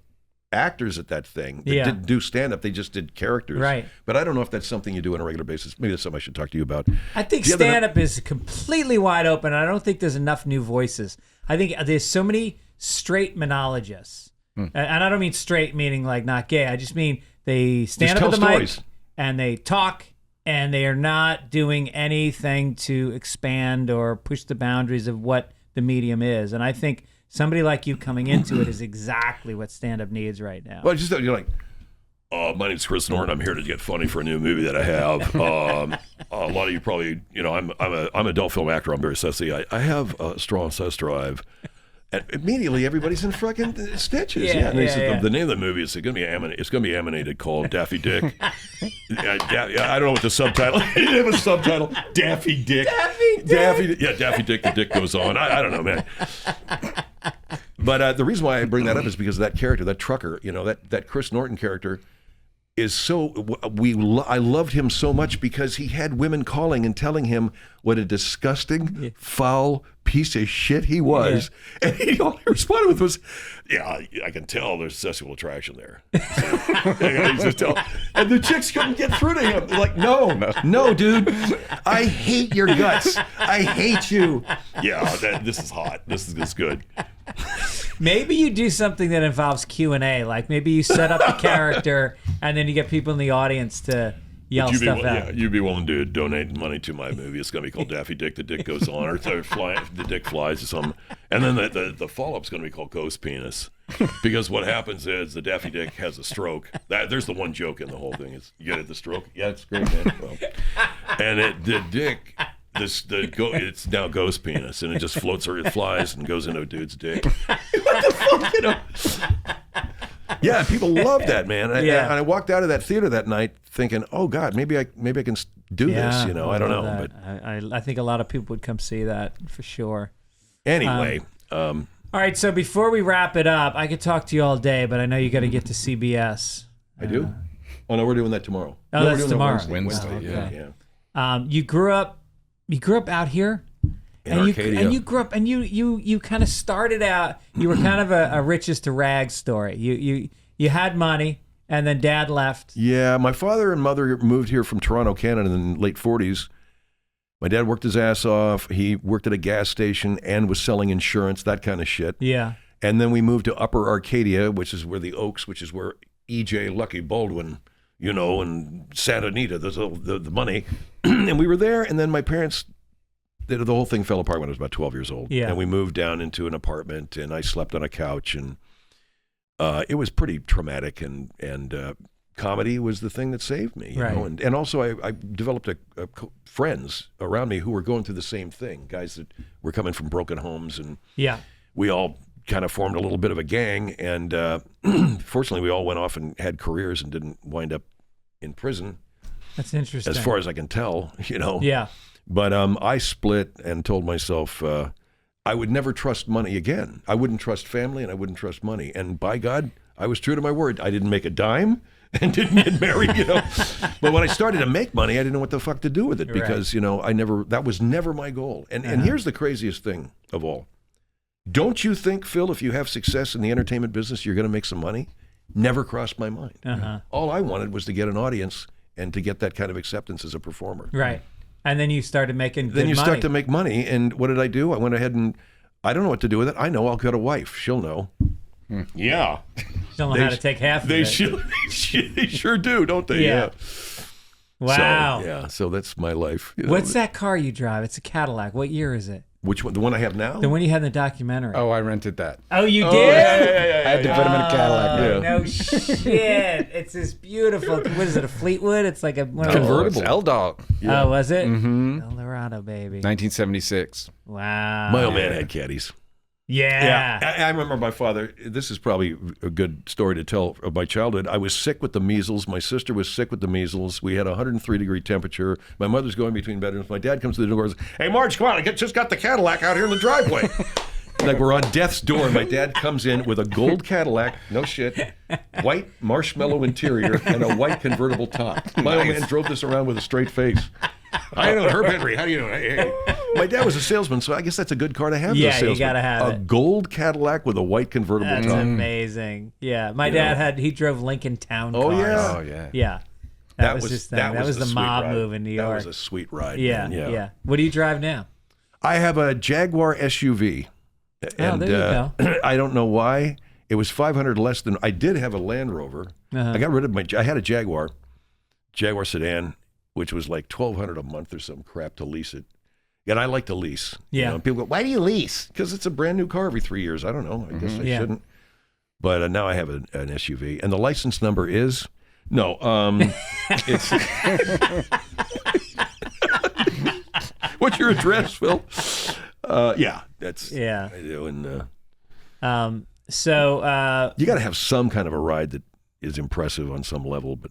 actors at that thing that didn't do stand up. They just did characters. Right. But I don't know if that's something you do on a regular basis. Maybe that's something I should talk to you about. I think stand up is completely wide open. I don't think there's enough new voices. I think there's so many straight monologists. And I don't mean straight meaning like not gay. I just mean they stand up at the mic and they talk and they are not doing anything to expand or push the boundaries of what the medium is. And I think somebody like you coming into it is exactly what stand-up needs right now. Well, just you're like, my name's Chris Norton. I'm here to get funny for a new movie that I have. A lot of you probably, I'm an adult film actor. I'm very sassy. I have a strong sex drive. And immediately everybody's in fucking stitches. The name of the movie is going to be animated called Daffy Dick. I don't know what the subtitle. You have a subtitle, Daffy Dick. Daffy Dick. The dick goes on. I don't know, man. But the reason why I bring that up is because of that character, that trucker. That Chris Norton character is so. I loved him so much because he had women calling and telling him what a disgusting, foul piece of shit he was, and all he responded with was, "Yeah, I can tell there's sexual attraction there." And the chicks couldn't get through to him. They're like, no, dude, I hate your guts. I hate you. Yeah, this is hot. This is good. Maybe you do something that involves Q&A. Like maybe you set up a character and then you get people in the audience to yell You'd be, stuff out. you'd be willing to donate money to my movie. It's going to be called Daffy Dick, the Dick Goes On, or the Dick Flies or something. And then the follow-up's going to be called Ghost Penis. Because what happens is the Daffy Dick has a stroke. There's the one joke in the whole thing. Is you get it, the stroke? Yeah, it's great, man. Well, and the dick, it's now Ghost Penis, and it just floats or it flies and goes into a dude's dick. What the fuck, you know? Yeah, people love that, man. And I walked out of that theater that night thinking, "Oh God, maybe I can do this." You know, I don't know, that. but I think a lot of people would come see that for sure. Anyway, all right. So before we wrap it up, I could talk to you all day, but I know you got to get to CBS. I do. Oh no, we're doing that tomorrow. Oh, no, that's we're doing tomorrow. That Wednesday. okay. Yeah. You grew up out here. In Arcadia. You grew up, and you kind of started out. You were kind of a riches to rags story. You had money, and then Dad left. Yeah, my father and mother moved here from Toronto, Canada, in the late '40s. My dad worked his ass off. He worked at a gas station and was selling insurance, that kind of shit. Yeah. And then we moved to Upper Arcadia, which is where the Oaks, which is where E.J. Lucky Baldwin, you know, and Santa Anita, the money. And we were there, and then my parents. The whole thing fell apart when I was about 12 years old. Yeah. And we moved down into an apartment, and I slept on a couch, and it was pretty traumatic, and comedy was the thing that saved me. You know? And also I developed friends around me who were going through the same thing, guys that were coming from broken homes, and we all kind of formed a little bit of a gang, and fortunately we all went off and had careers and didn't wind up in prison. That's interesting. As far as I can tell, you know. Yeah. But I split and told myself I would never trust money again. I wouldn't trust family, and I wouldn't trust money. And by God, I was true to my word. I didn't make a dime and didn't get married, you know. But when I started to make money, I didn't know what the fuck to do with it because, you know, that was never my goal. And here's the craziest thing of all. Don't you think, Phil, if you have success in the entertainment business, you're going to make some money? Never crossed my mind. All I wanted was to get an audience and to get that kind of acceptance as a performer. Right. And then you started making good money. Then you start to make money, and what did I do? I went ahead and I don't know what to do with it. I know I'll get a wife. She'll know. Yeah. She'll know how to take half of it. They sure do, don't they? Yeah. Wow. So that's my life. You know? What's that car you drive? It's a Cadillac. What year is it? Which one? The one I have now? The one you had in the documentary. Oh, I rented that. Oh, you did? Yeah. I had to put him in a Cadillac. No shit. It's this beautiful. What is it? A Fleetwood? It's like a convertible. L-Dog. Oh, was it? Mm-hmm. Eldorado, baby. 1976. Wow. My old man had caddies. Yeah. I remember my father. This is probably a good story to tell of my childhood. I was sick with the measles. My sister was sick with the measles. We had a 103-degree temperature. My mother's going between bedrooms. My dad comes to the door and goes, "Hey, Marge, come on. I just got the Cadillac out here in the driveway." Like we're on death's door. My dad comes in with a gold Cadillac, no shit, white marshmallow interior, and a white convertible top. My old man drove this around with a straight face. I know Herb Hendrie. How do you know? Hey. My dad was a salesman, so I guess that's a good car to have. Yeah, you gotta have a gold Cadillac with a white convertible top. That's amazing. Yeah, my dad he drove Lincoln Town cars. Oh yeah. That was his thing. That was the mob move in New York. That was a sweet ride. Yeah, man. yeah. What do you drive now? I have a Jaguar SUV. And, there you go. I don't know why. It was $500 less than I did have a Land Rover. I got rid of I had a Jaguar sedan, which was like $1,200 a month or some crap to lease it. And I like to lease. Yeah. You know, people go, "Why do you lease?" Because it's a brand new car every 3 years. I don't know. I guess I shouldn't. But now I have an SUV, and the license number is it's. What's your address, Phil? That's I do. And so you got to have some kind of a ride that is impressive on some level, but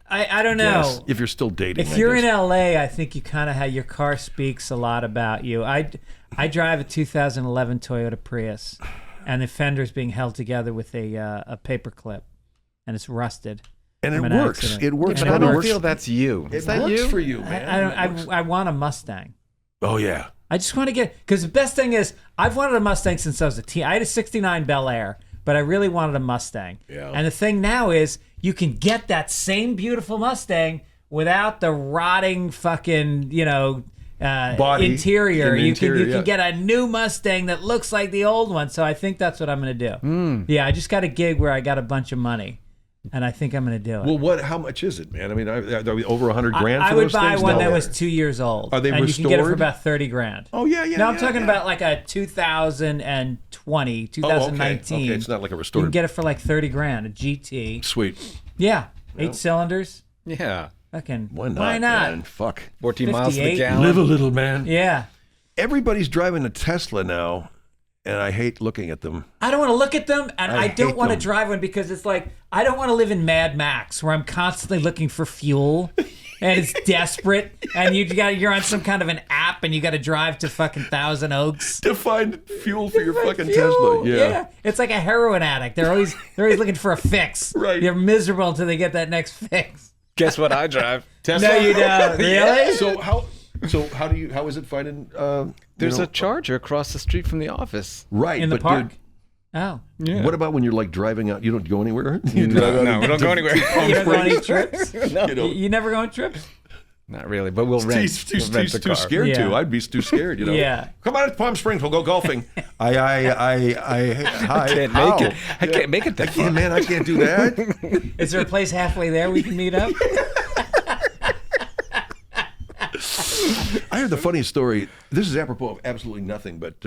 I don't know. Yes, if you're still dating. If you're in LA, I think you kind of have your car speaks a lot about you. I drive a 2011 Toyota Prius, and the fender's being held together with a paper clip, and it's rusted. And it works. Accident. It works. But I don't feel that's you. Is that you? For you, man. I want a Mustang. Oh yeah. I just want to because the best thing is I've wanted a Mustang since I was a teen. I had a '69 Bel Air, but I really wanted a Mustang. Yeah. And the thing now is you can get that same beautiful Mustang without the rotting fucking body interior. You interior, can get a new Mustang that looks like the old one. So I think that's what I'm going to do. Yeah, I just got a gig where I got a bunch of money. and I think I'm going to do it. Well, how much is it, man? I mean, are we over 100 grand for I would those buy things? one No. that was 2 years old. Are they and restored? You can get it for about 30 grand. Oh, yeah. No, I'm talking about like a 2020, 2019. Okay, it's not like a You restored. can get it for like 30 grand, a GT. Sweet. Yeah, 8 cylinders. Yeah. Fucking, Why not? Why not? Man? Fuck. 14 miles to the 58. gallon. Live a little, man. Yeah. Everybody's driving a Tesla now, and I hate looking at them. I don't want to look at them, and I don't hate want to them. drive one because it's like, I don't want to live in Mad Max where I'm constantly looking for fuel. And it's desperate, and you're on some kind of an app, and you got to drive to fucking Thousand Oaks To find fuel for your fucking fuel. Tesla. Yeah. It's like a heroin addict. They're always looking for a fix. Right. They're miserable until they get that next fix. Guess what I drive? Tesla. No, you don't. Really? So how is it finding? There's a charger across the street from the office. right In the but park? dude, Oh. Yeah. what about when you're like driving out? You don't go anywhere. No, we don't go anywhere. You don't go on any trips? You know, You never go on trips? Not really, but we'll rent. he's We'll rent the too car. scared Yeah. to. I'd be too scared. You know. Yeah. Come on to Palm Springs. We'll go golfing. I Can't make it. I can't make it that far. Man, I can't do that. Is there a place halfway there we can meet up? I heard the funniest story. This is apropos of absolutely nothing, but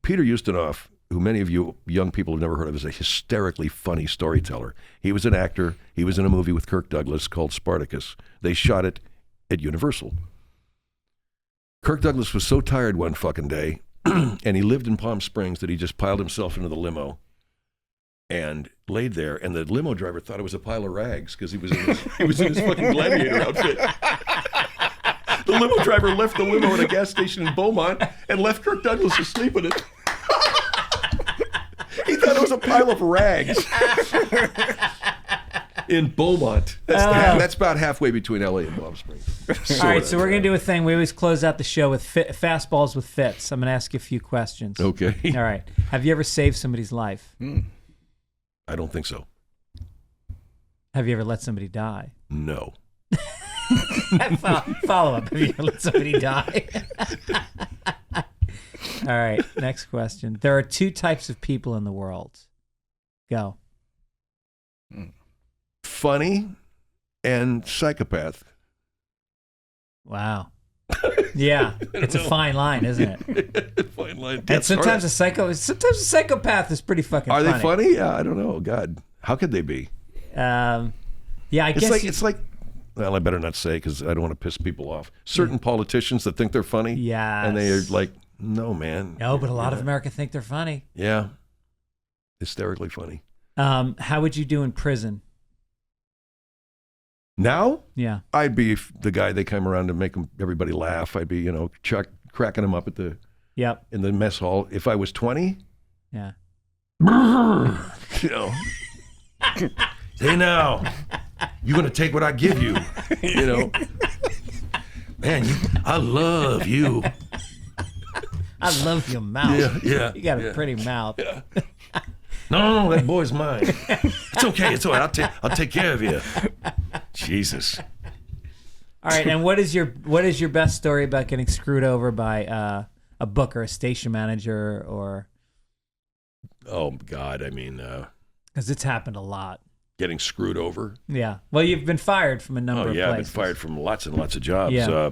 Peter Ustinov, who many of you young people have never heard of, is a hysterically funny storyteller. He was an actor. He was in a movie with Kirk Douglas called Spartacus. They shot it at Universal. Kirk Douglas was so tired one fucking day, and he lived in Palm Springs, that he just piled himself into the limo and laid there, and the limo driver thought it was a pile of rags because he was in his fucking gladiator outfit. The limo driver left the limo at a gas station in Beaumont and left Kirk Douglas asleep in it. He thought it was a pile of rags in Beaumont. That's about halfway between LA and Palm Springs. All right, so we're going to do a thing. We always close out the show with fastballs with Fitz. I'm going to ask you a few questions. Okay. All right. Have you ever saved somebody's life? I don't think so. Have you ever let somebody die? No. Follow up. Have you ever let somebody die? All right, next question. There are 2 types of people in the world. Go. Funny and psychopath. Wow. Yeah, it's a fine line, isn't it? Fine line. And sometimes a psychopath is pretty fucking Are funny. they funny? Yeah, I don't know. God, how could they be? Yeah, I It's guess like it's like. Well, I better not say because I don't want to piss people off. Certain politicians that think they're funny. Yes. And they are like, no, man. No, but a lot of America think they're funny. Yeah. Hysterically funny. How would you do in prison? Now, Yeah. I'd be the guy they come around to make everybody laugh. I'd be, cracking them up Yep. in the mess hall. If I was 20, Yeah. you know, hey now, you're going to take what I give you, you know. Man, I love you. I love your mouth. Yeah. You got a pretty mouth. Yeah. No, that boy's mine. It's okay. It's all right. I'll take care of you. Jesus. All right, and what is your best story about getting screwed over by a booker, a station manager, or? Oh God, I mean, Because it's happened a lot. getting screwed over. Yeah. Well, you've been fired from a number of places. I've been fired from lots and lots of jobs. Yeah.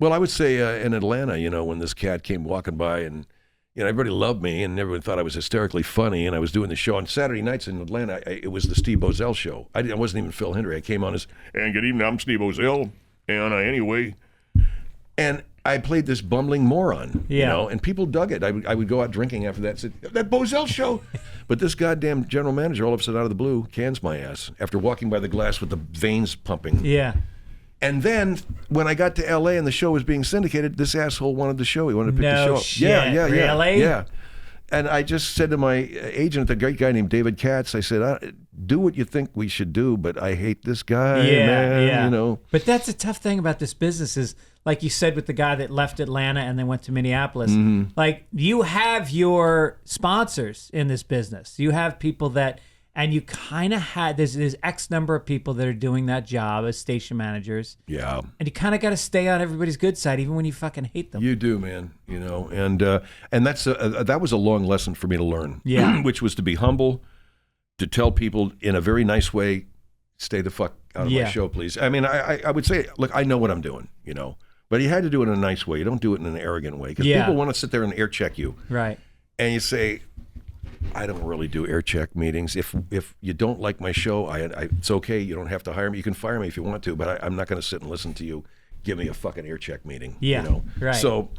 Well, I would say in Atlanta, when this cat came walking by and, everybody loved me and everyone thought I was hysterically funny, and I was doing the show on Saturday nights in Atlanta. It was the Steve Bozell show. I wasn't even Phil Hendrie. I came on as, and good evening, I'm Steve Bozell. And anyway, and I played this bumbling moron, and people dug it. I would go out drinking after that and say, that Bozell show. But this goddamn general manager, all of a sudden out of the blue, cans my ass after walking by the glass with the veins pumping. Yeah. And then when I got to L.A. and the show was being syndicated, this asshole wanted the show. He wanted to pick the show up. Shit. Yeah. Really? Yeah. And I just said to my agent, the great guy named David Katz, I said, do what you think we should do, but I hate this guy, man, But that's a tough thing about this business is, like you said with the guy that left Atlanta and then went to Minneapolis, like you have your sponsors in this business. You have people that, and you kind of had, there's X number of people that are doing that job as station managers. Yeah. And you kind of got to stay on everybody's good side, even when you fucking hate them. You do, man, and that's that was a long lesson for me to learn, Yeah. which was to be humble to tell people in a very nice way, stay the fuck out of my show, please. I mean, I would say, look, I know what I'm doing, you know, but you had to do it in a nice way. You don't do it in an arrogant way because people want to sit there and air check you. Right. And you say, I don't really do air check meetings. If you don't like my show, it's okay. You don't have to hire me. You can fire me if you want to, but I'm not going to sit and listen to you give me a fucking air check meeting. Yeah, you know? right. So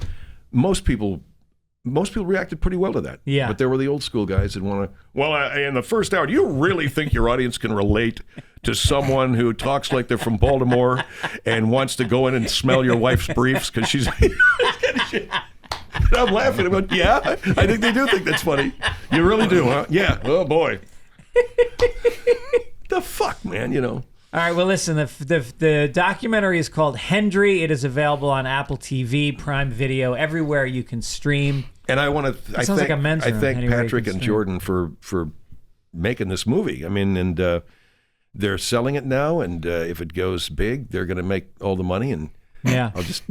most people reacted pretty well to that. Yeah. But there were the old school guys that want to, well, in the first hour, do you really think your audience can relate to someone who talks like they're from Baltimore and wants to go in and smell your wife's briefs because she's... I'm laughing about, yeah, I think they do think that's funny. You really do, huh? Yeah. Oh, boy. The fuck, man, you know. All right, well, listen, the documentary is called Hendry. It is available on Apple TV, Prime Video, everywhere you can stream. And I want to, I sounds like a men's room, thank anywhere you Patrick can and stream. Jordan for making this movie. I mean, and they're selling it now, and if it goes big, they're going to make all the money, and I'll just...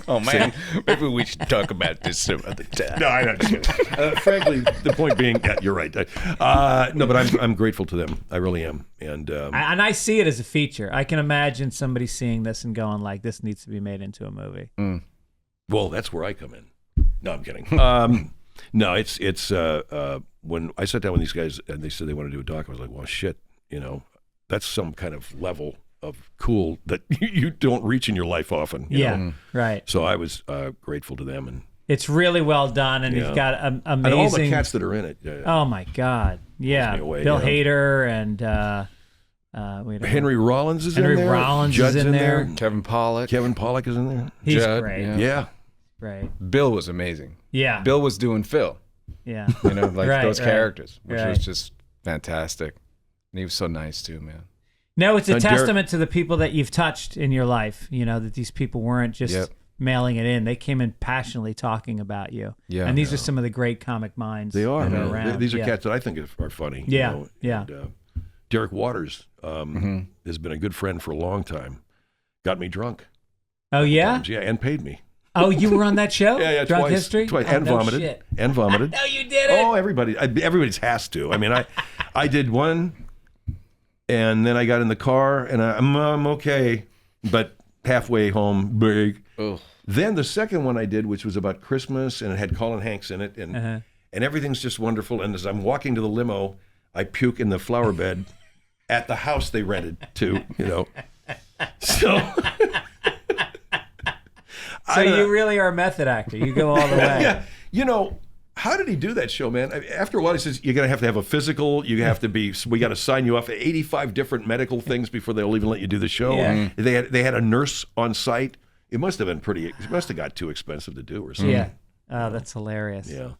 Oh, man. Maybe we should talk about this some other time. No, I know. Frankly, the point being, yeah, you're right. No, but I'm grateful to them. I really am. And I see it as a feature. I can imagine somebody seeing this and going like, this needs to be made into a movie. well, that's where I come in. No, I'm kidding. No, it's when I sat down with these guys and they said they want to do a doc, I was like, well, shit, you know, that's some kind of level of cool that you don't reach in your life often. You know? Right. So I was grateful to them, and it's really well done, and you've got amazing. And all the cats that are in it. Oh my God! Yeah, away, Bill you know? Hader and Henry Rollins is Henry in there. Rollins Judd's is in there. Kevin Pollock. Kevin Pollock is in there. He's Judd, great. Yeah. Right. Bill was amazing. Yeah. Bill was doing Phil. Yeah. You know, like Right, those right, characters, which right. was just fantastic. And he was so nice too, man. No, it's a And Derek- testament to the people that you've touched in your life. You know that these people weren't just mailing it in; they came in passionately talking about you. Yeah. And these are some of the great comic minds. They are, that man. around. These are Yeah. cats that I think are funny. Yeah, You know? yeah. And, Derek Waters has been a good friend for a long time. Got me drunk. Oh yeah. Times, yeah, and paid me. Oh, you were on that show? Yeah, Drunk twice. History. Twice. Oh, And no vomited. shit. And vomited. No, you did it. Oh, everybody's has to. I mean, I did one, and then I got in the car, and I'm okay, but halfway home, big. Oh. Then the second one I did, which was about Christmas, and it had Colin Hanks in it, and everything's just wonderful. And as I'm walking to the limo, I puke in the flower bed at the house they rented to, you know. So So you really are a method actor. You go all the way. yeah, you know, how did he do that show, man? After a while, he says, you're going to have a physical. You have to be, we got to sign you off 85 different medical things before they'll even let you do the show. Yeah. They had a nurse on site. It must have been it must have got too expensive to do or something. Yeah. Oh, that's hilarious. Yeah.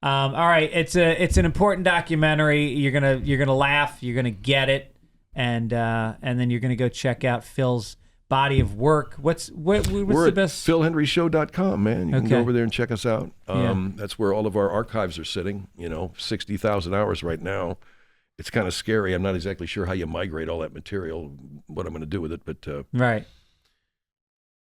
All right, it's an important documentary. You're gonna laugh. You're gonna get it, and then you're gonna go check out Phil's body of work. What's We're the at best? philhendrieshow.com, man. You can Okay. go over there and check us out. Yeah. That's where all of our archives are sitting. 60,000 hours right now. It's kind of scary. I'm not exactly sure how you migrate all that material, what I'm going to do with it, but Right.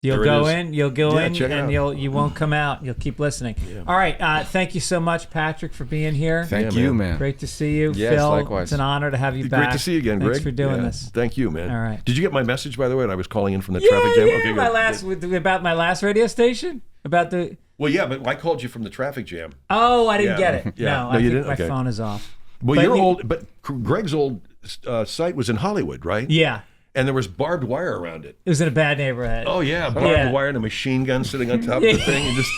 You'll There it go is. in. You'll go Yeah, in, check it and out. you won't come out. You'll keep listening. Yeah. All right. Thank you so much, Patrick, for being here. Thank Yeah, you, man. man. Great to see you, Yes, Phil. likewise. It's an honor to have you back. great to see you again, Greg. Thanks for doing Yeah. this. Thank you, man. All right. Did you get my message, by the way, when I was calling in from the Yeah, traffic jam? yeah. Okay, good. About my last radio station. About the. Well, yeah, but I called you from the traffic jam. Oh, I didn't Yeah. get it. Yeah. No, No, I you think didn't? my Okay. phone is off. Well, But but Greg's old site was in Hollywood, right? Yeah, And there was barbed wire around it. it was in a bad neighborhood. Oh, yeah, barbed Yeah. wire and a machine gun sitting on top of the thing. And just,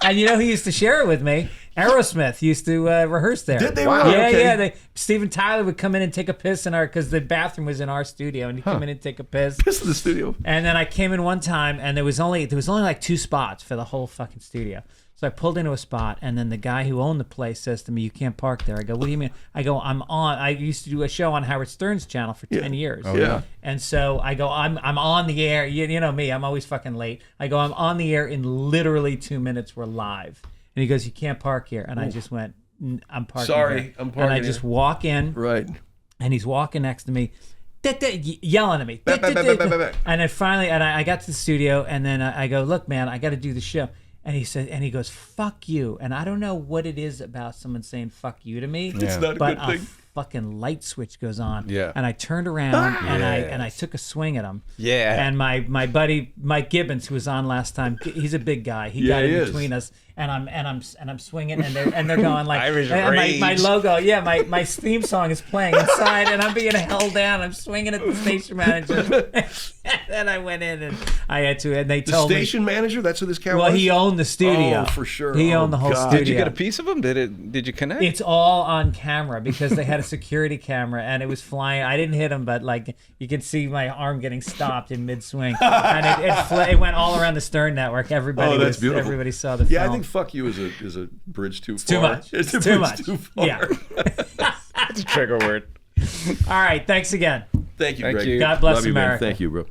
And you know who used to share it with me? Aerosmith used to rehearse there. Did they Yeah, really? Okay. yeah. Steven Tyler would come in and take a piss in because the bathroom was in our studio, and he'd come in and take a piss. Piss in the studio. And then I came in one time, and there was only like 2 spots for the whole fucking studio. So I pulled into a spot, and then the guy who owned the place says to me, "You can't park there." I go, "What do you mean?" I go, I used to do a show on Howard Stern's channel for 10 years. Oh, yeah. And so I go, I'm on the air. You know me, I'm always fucking late. I go, I'm on the air in literally 2 minutes. We're live. And he goes, "You can't park here." And I just went, "I'm parking Sorry, here." I'm parking And I here. just walk in, Right. and he's walking next to me, yelling at me. Bah, bah, bah, bah, bah, bah. And then finally, I got to the studio, and then I go, "Look, man, I got to do the show." And he said, and he goes, "Fuck you." And I don't know what it is about someone saying "fuck you" to me. It's not a but good thing. Fucking light switch goes on. Yeah. And I turned around and I took a swing at him. Yeah. And my buddy Mike Gibbons, who was on last time, he's a big guy. He got in between us, and I'm swinging, and they're going like Irish and rage. my logo, my theme song is playing inside, and I'm being held down. I'm swinging at the station manager. And then I went in and I had to, and they The told station me. manager? That's who this cat Well, was? he owned the studio. Oh, for sure. He Oh, owned the whole God. studio. Did you get a piece of him? Did you connect? It's all on camera because they had a security camera and it was flying. I didn't hit him, but like you could see my arm getting stopped in mid swing, and it went all around the Stern Network. Everybody, that's beautiful. Everybody saw the Yeah, film. I think "fuck you" is a bridge too far. Too much. It's a Too bridge much. too far. Yeah. It's a trigger word. All right. Thanks again. Thank you, Thank Greg. you. God bless Love you, man. America. Thank you, bro.